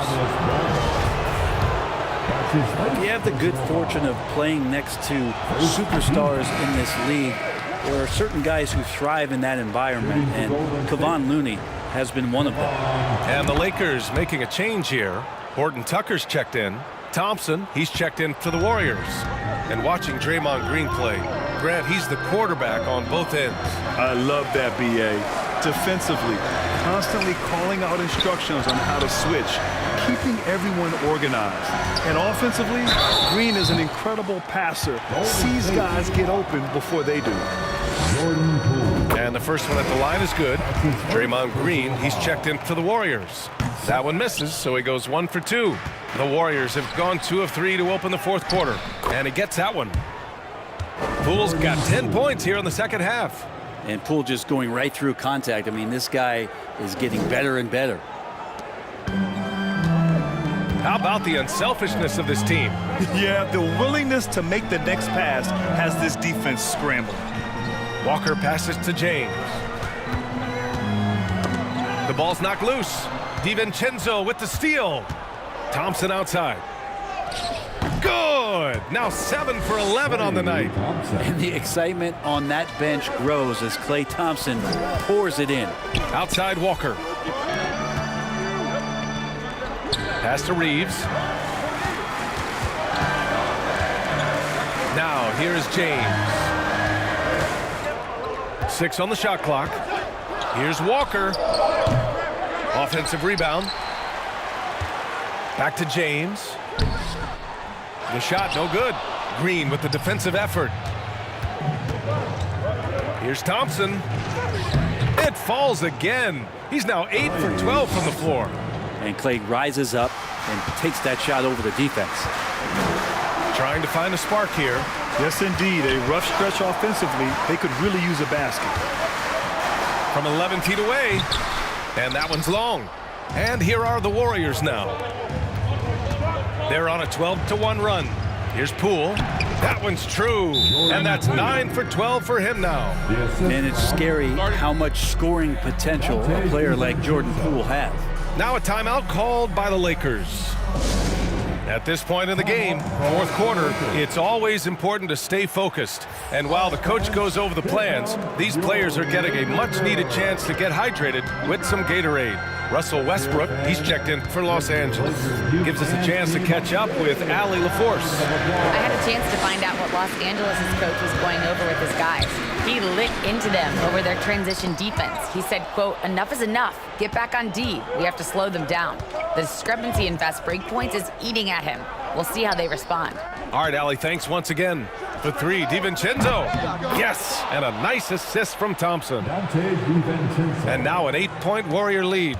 Speaker 3: You have the good fortune of playing next to superstars in this league. There are certain guys who thrive in that environment, and Kevon Looney has been one of them.
Speaker 2: And the Lakers making a change here. Horton Tucker's checked in. Thompson, he's checked in for the Warriors. And watching Draymond Green play, Grant, he's the quarterback on both ends.
Speaker 1: I love that, B.A. Defensively, constantly calling out instructions on how to switch, keeping everyone organized. And offensively, Green is an incredible passer, sees guys get open before they do.
Speaker 2: And the first one at the line is good. Draymond Green, he's checked in for the Warriors. That one misses, so he goes 1 for 2. The Warriors have gone 2 of 3 to open the fourth quarter. And he gets that one. Poole's got 10 points here in the second half.
Speaker 3: And Poole just going right through contact. I mean, this guy is getting better and better.
Speaker 2: How about the unselfishness of this team?
Speaker 1: Yeah, the willingness to make the next pass has this defense scrambling.
Speaker 2: Walker passes to James. The ball's knocked loose. DiVincenzo with the steal. Thompson outside. Good! Now 7 for 11 on the night.
Speaker 3: And the excitement on that bench grows as Klay Thompson pours it in.
Speaker 2: Outside Walker. Pass to Reeves. Now here's James. 6 on the shot clock. Here's Walker. Offensive rebound. Back to James. The shot, no good. Green with the defensive effort. Here's Thompson. It falls again. He's now 8 for 12 from the floor.
Speaker 3: And Klay rises up and takes that shot over the defense.
Speaker 2: Trying to find a spark here.
Speaker 1: Yes, indeed. A rough stretch offensively. They could really use a basket.
Speaker 2: From 11 feet away. And that one's long. And here are the Warriors now. They're on a 12-1 run. Here's Poole. That one's true. And that's 9 for 12 for him now.
Speaker 3: And it's scary how much scoring potential a player like Jordan Poole has.
Speaker 2: Now a timeout called by the Lakers. At this point in the game, fourth quarter, it's always important to stay focused. And while the coach goes over the plans, these players are getting a much-needed chance to get hydrated with some Gatorade. Russell Westbrook, he's checked in for Los Angeles. Gives us a chance to catch up with Allie LaForce.
Speaker 5: I had a chance to find out what Los Angeles' coach was going over with his guys. He lit into them over their transition defense. He said, quote, "Enough is enough. Get back on D. We have to slow them down. The discrepancy in fast break points is eating at him. We'll see how they respond."
Speaker 2: All right, Allie, thanks once again. For three, DiVincenzo. Yes, and a nice assist from Thompson. And now an 8-point Warrior lead.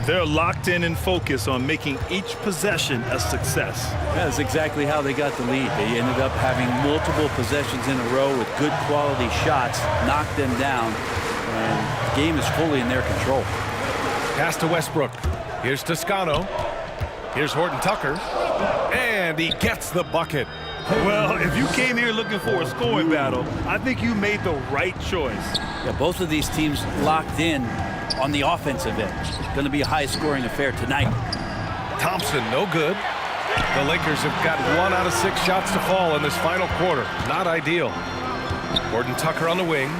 Speaker 1: They're locked in and focused on making each possession a success.
Speaker 3: That's exactly how they got the lead. They ended up having multiple possessions in a row with good quality shots, knocked them down, and the game is fully in their control.
Speaker 2: Pass to Westbrook. Here's Toscano. Here's Horton Tucker. And he gets the bucket.
Speaker 1: Well, if you came here looking for a scoring battle, I think you made the right choice.
Speaker 3: Yeah, both of these teams locked in on the offensive end. Going to be a high-scoring affair tonight.
Speaker 2: Thompson, no good. The Lakers have got 1 out of 6 shots to fall in this final quarter. Not ideal. Horton Tucker on the wing.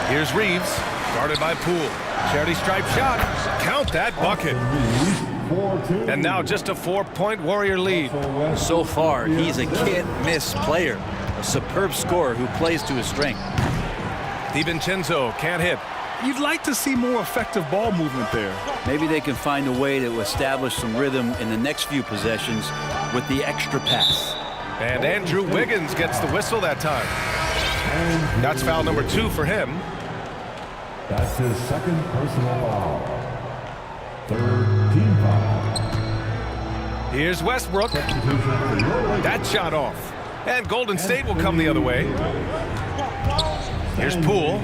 Speaker 2: Here's Reeves, guarded by Poole. Charity stripe shot. Count that bucket. And now just a 4-point Warrior lead.
Speaker 3: So far, he's a can't-miss player. A superb scorer who plays to his strength.
Speaker 2: DiVincenzo can't hit.
Speaker 1: You'd like to see more effective ball movement there.
Speaker 3: Maybe they can find a way to establish some rhythm in the next few possessions with the extra pass.
Speaker 2: And Andrew Wiggins gets the whistle that time. That's foul number 2 for him.
Speaker 4: That's his second personal foul. Third team foul.
Speaker 2: Here's Westbrook. That shot off. And Golden State will come the other way. Here's Poole.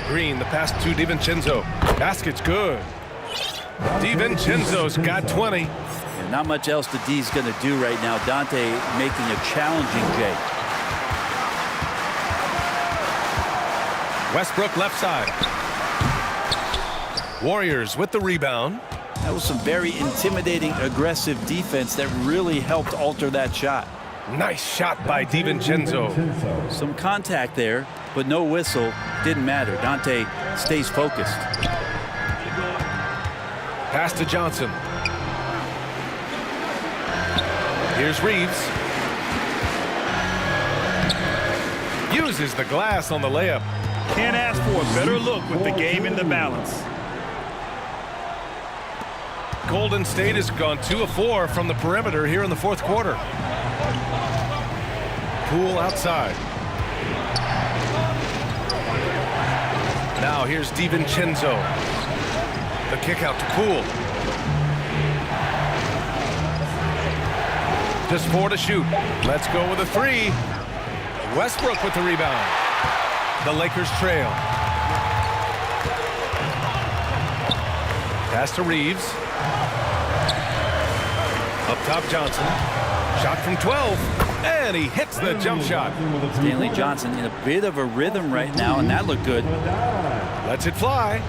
Speaker 2: Green, the pass to DiVincenzo. Basket's good. DiVincenzo's got 20.
Speaker 3: And not much else the D's going to do right now. Dante making a challenging J.
Speaker 2: Westbrook left side. Warriors with the rebound.
Speaker 3: That was some very intimidating, aggressive defense that really helped alter that shot.
Speaker 2: Nice shot by DiVincenzo.
Speaker 3: Some contact there, but no whistle. Didn't matter. Dante stays focused.
Speaker 2: Pass to Johnson. Here's Reeves. Uses the glass on the layup.
Speaker 1: Can't ask for a better look with the game in the balance.
Speaker 2: Golden State has gone 2 of 4 from the perimeter here in the fourth quarter. Poole outside. Now here's DiVincenzo. The kick out to Poole. Just 4 to shoot. Let's go with a 3. Westbrook with the rebound. The Lakers trail. Pass to Reeves. Up top, Johnson. Shot from 12. And he hits the jump shot.
Speaker 3: Stanley Johnson in a bit of a rhythm right now, and that looked good.
Speaker 2: Lets it fly.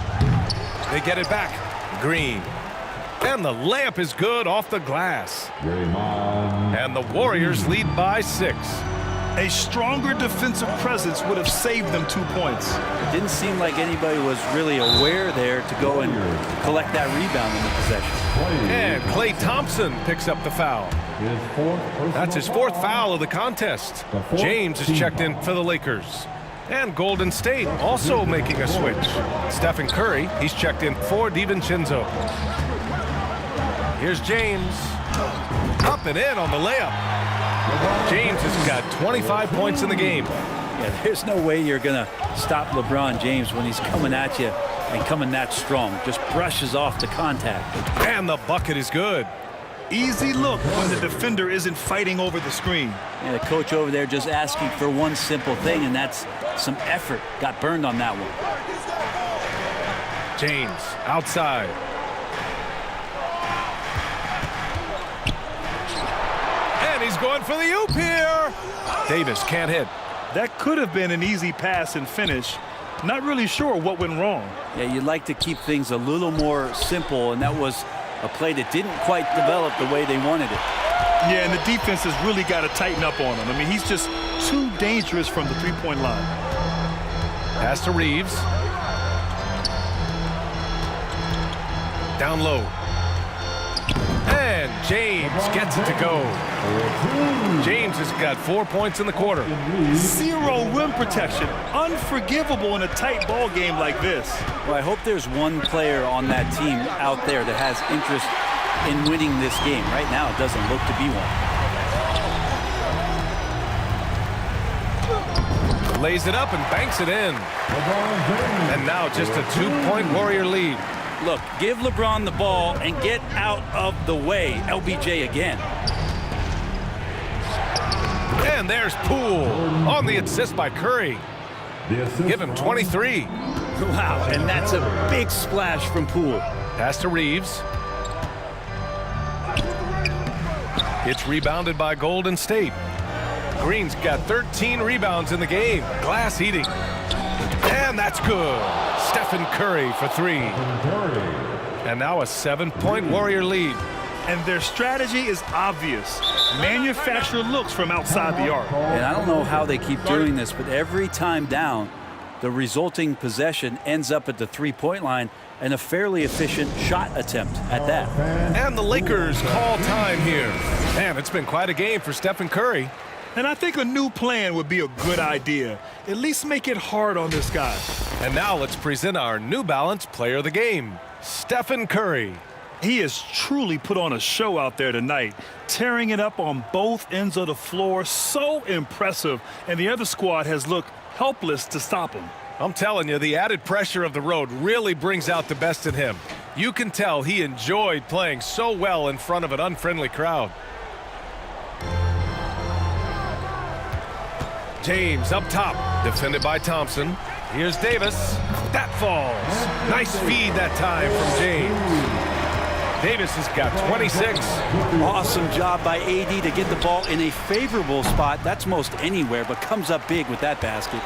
Speaker 2: They get it back. Green. And the layup is good off the glass. And the Warriors lead by 6.
Speaker 1: A stronger defensive presence would have saved them 2 points.
Speaker 3: It didn't seem like anybody was really aware there to go and collect that rebound in the possession.
Speaker 2: And Klay Thompson picks up the foul. That's his 4th foul of the contest. James is checked in for the Lakers. And Golden State also making a switch. Stephen Curry, he's checked in for DiVincenzo. Here's James. Up and in on the layup. James has got 25 points in the game.
Speaker 3: Yeah, there's no way you're going to stop LeBron James when he's coming at you and coming that strong. Just brushes off the contact.
Speaker 2: And the bucket is good.
Speaker 1: Easy look when the defender isn't fighting over the screen.
Speaker 3: And the coach over there just asking for one simple thing, and that's some effort. Got burned on that one.
Speaker 2: James outside. And he's going for the oop here. Davis can't hit.
Speaker 1: That could have been an easy pass and finish. Not really sure what went wrong.
Speaker 3: Yeah, you'd like to keep things a little more simple, and that was a play that didn't quite develop the way they wanted it.
Speaker 1: Yeah, and the defense has really got to tighten up on him. I mean, he's just too dangerous from the three-point line.
Speaker 2: Pass to Reeves. Down low. And James gets it to go. James has got 4 points in the quarter.
Speaker 1: Zero rim protection. Unforgivable in a tight ball game like this.
Speaker 3: Well, I hope there's one player on that team out there that has interest in winning this game. Right now, it doesn't look to be one.
Speaker 2: Lays it up and banks it in. And now just a 2-point Warrior lead.
Speaker 3: Look, give LeBron the ball and get out of the way. LBJ again.
Speaker 2: And there's Poole on the assist by Curry. Give him 23.
Speaker 3: Wow, and that's a big splash from Poole.
Speaker 2: Pass to Reeves. It's rebounded by Golden State. Green's got 13 rebounds in the game. Glass eating. And that's good. Stephen Curry for 3. And now a 7-point Warrior lead.
Speaker 1: And their strategy is obvious. Manufacture looks from outside the arc.
Speaker 3: And I don't know how they keep doing this, but every time down, the resulting possession ends up at the three-point line and a fairly efficient shot attempt at that.
Speaker 2: And the Lakers call time here. Man, it's been quite a game for Stephen Curry.
Speaker 1: And I think a new plan would be a good idea. At least make it hard on this guy.
Speaker 2: And now let's present our New Balance player of the game, Stephen Curry.
Speaker 1: He has truly put on a show out there tonight, tearing it up on both ends of the floor. So impressive. And the other squad has looked helpless to stop him.
Speaker 2: I'm telling you, the added pressure of the road really brings out the best in him. You can tell he enjoyed playing so well in front of an unfriendly crowd. James up top, defended by Thompson. Here's Davis. That falls. Nice feed that time from James. Davis has got 26.
Speaker 3: Awesome job by AD to get the ball in a favorable spot. That's most anywhere, but comes up big with that basket.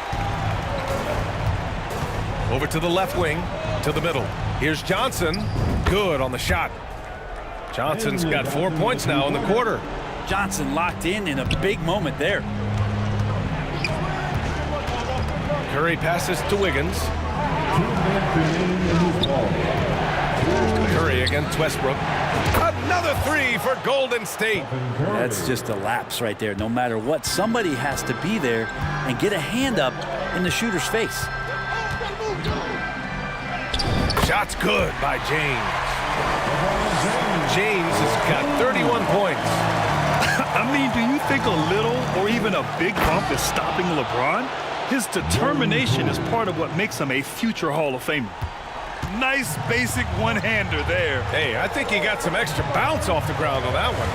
Speaker 2: Over to the left wing, to the middle. Here's Johnson. Good on the shot. Johnson's got 4 points now in the quarter.
Speaker 3: Johnson locked in a big moment there.
Speaker 2: Curry passes to Wiggins. Curry against Westbrook. Another 3 for Golden State.
Speaker 3: That's just a lapse right there. No matter what, somebody has to be there and get a hand up in the shooter's face.
Speaker 2: Shot's good by James. James has got 31 points.
Speaker 1: I mean, do you think a little or even a big bump is stopping LeBron? His determination is part of what makes him a future Hall of Famer. Nice basic one-hander there.
Speaker 2: Hey, I think he got some extra bounce off the ground on that one.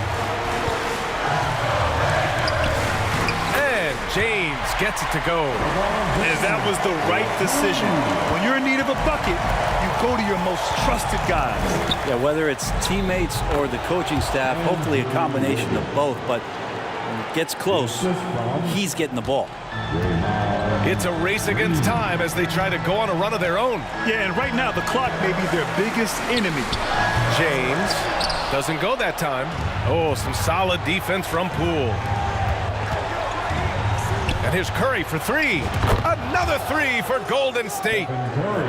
Speaker 2: And James gets it to go.
Speaker 1: And that was the right decision. When you're in need of a bucket, you go to your most trusted guys.
Speaker 3: Yeah, whether it's teammates or the coaching staff, hopefully a combination of both, but when it gets close, he's getting the ball.
Speaker 2: It's a race against time as they try to go on a run of their own.
Speaker 1: Yeah, and right now the clock may be their biggest enemy.
Speaker 2: James doesn't go that time. Oh, some solid defense from Poole. And here's Curry for 3. Another 3 for Golden State.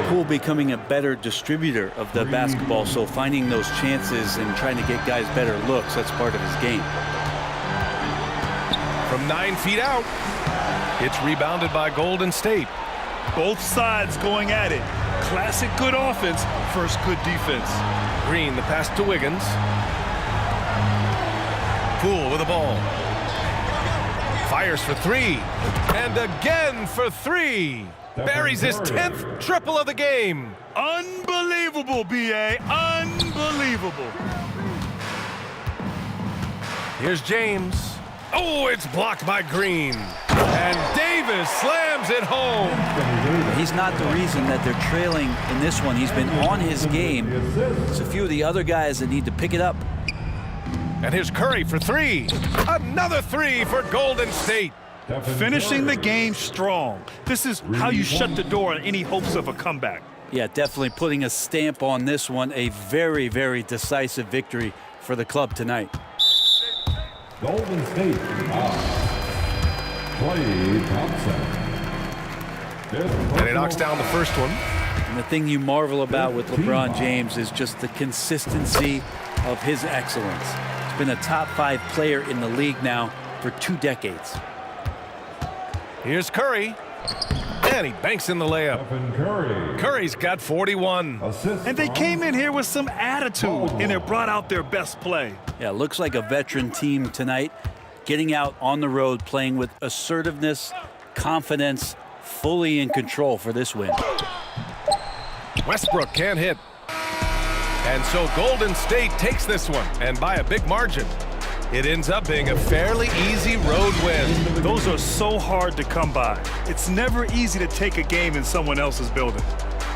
Speaker 3: Poole becoming a better distributor of the basketball, so finding those chances and trying to get guys better looks, that's part of his game.
Speaker 2: From 9 feet out, it's rebounded by Golden State.
Speaker 1: Both sides going at it. Classic good offense, first good defense.
Speaker 2: Green, the pass to Wiggins. Poole with the ball. Fires for 3. And again for 3. Buries his 10th triple of the game.
Speaker 1: Unbelievable, B.A. Unbelievable.
Speaker 2: Here's James. Oh, it's blocked by Green. And Davis slams it home.
Speaker 3: He's not the reason that they're trailing in this one. He's been on his game. It's a few of the other guys that need to pick it up.
Speaker 2: And here's Curry for 3. Another 3 for Golden State.
Speaker 1: Finishing the game strong. This is how you shut the door on any hopes of a comeback.
Speaker 3: Yeah, definitely putting a stamp on this one. A very, very decisive victory for the club tonight.
Speaker 4: Golden State Klay Thompson.
Speaker 2: And he knocks down the first one.
Speaker 3: And the thing you marvel about with LeBron James is just the consistency of his excellence. He's been a top 5 player in the league now for 2 decades.
Speaker 2: Here's Curry. And he banks in the layup. Curry's got 41.
Speaker 1: And they came in here with some attitude, and it brought out their best play.
Speaker 3: Yeah, looks like a veteran team tonight, getting out on the road, playing with assertiveness, confidence, fully in control for this win.
Speaker 2: Westbrook can't hit. And so Golden State takes this one, and by a big margin. It ends up being a fairly easy road win.
Speaker 1: Those are so hard to come by. It's never easy to take a game in someone else's building.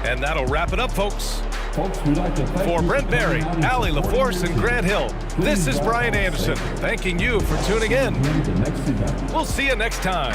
Speaker 2: And that'll wrap it up, folks.
Speaker 4: We'd like to thank
Speaker 2: For
Speaker 4: you
Speaker 2: Brent Berry,
Speaker 4: coming out
Speaker 2: Allie
Speaker 4: and
Speaker 2: LaForce,
Speaker 4: supporting
Speaker 2: and Grant Hill, this is Brian Anderson, thanking you for tuning in.
Speaker 4: the next event.
Speaker 2: We'll see you next time.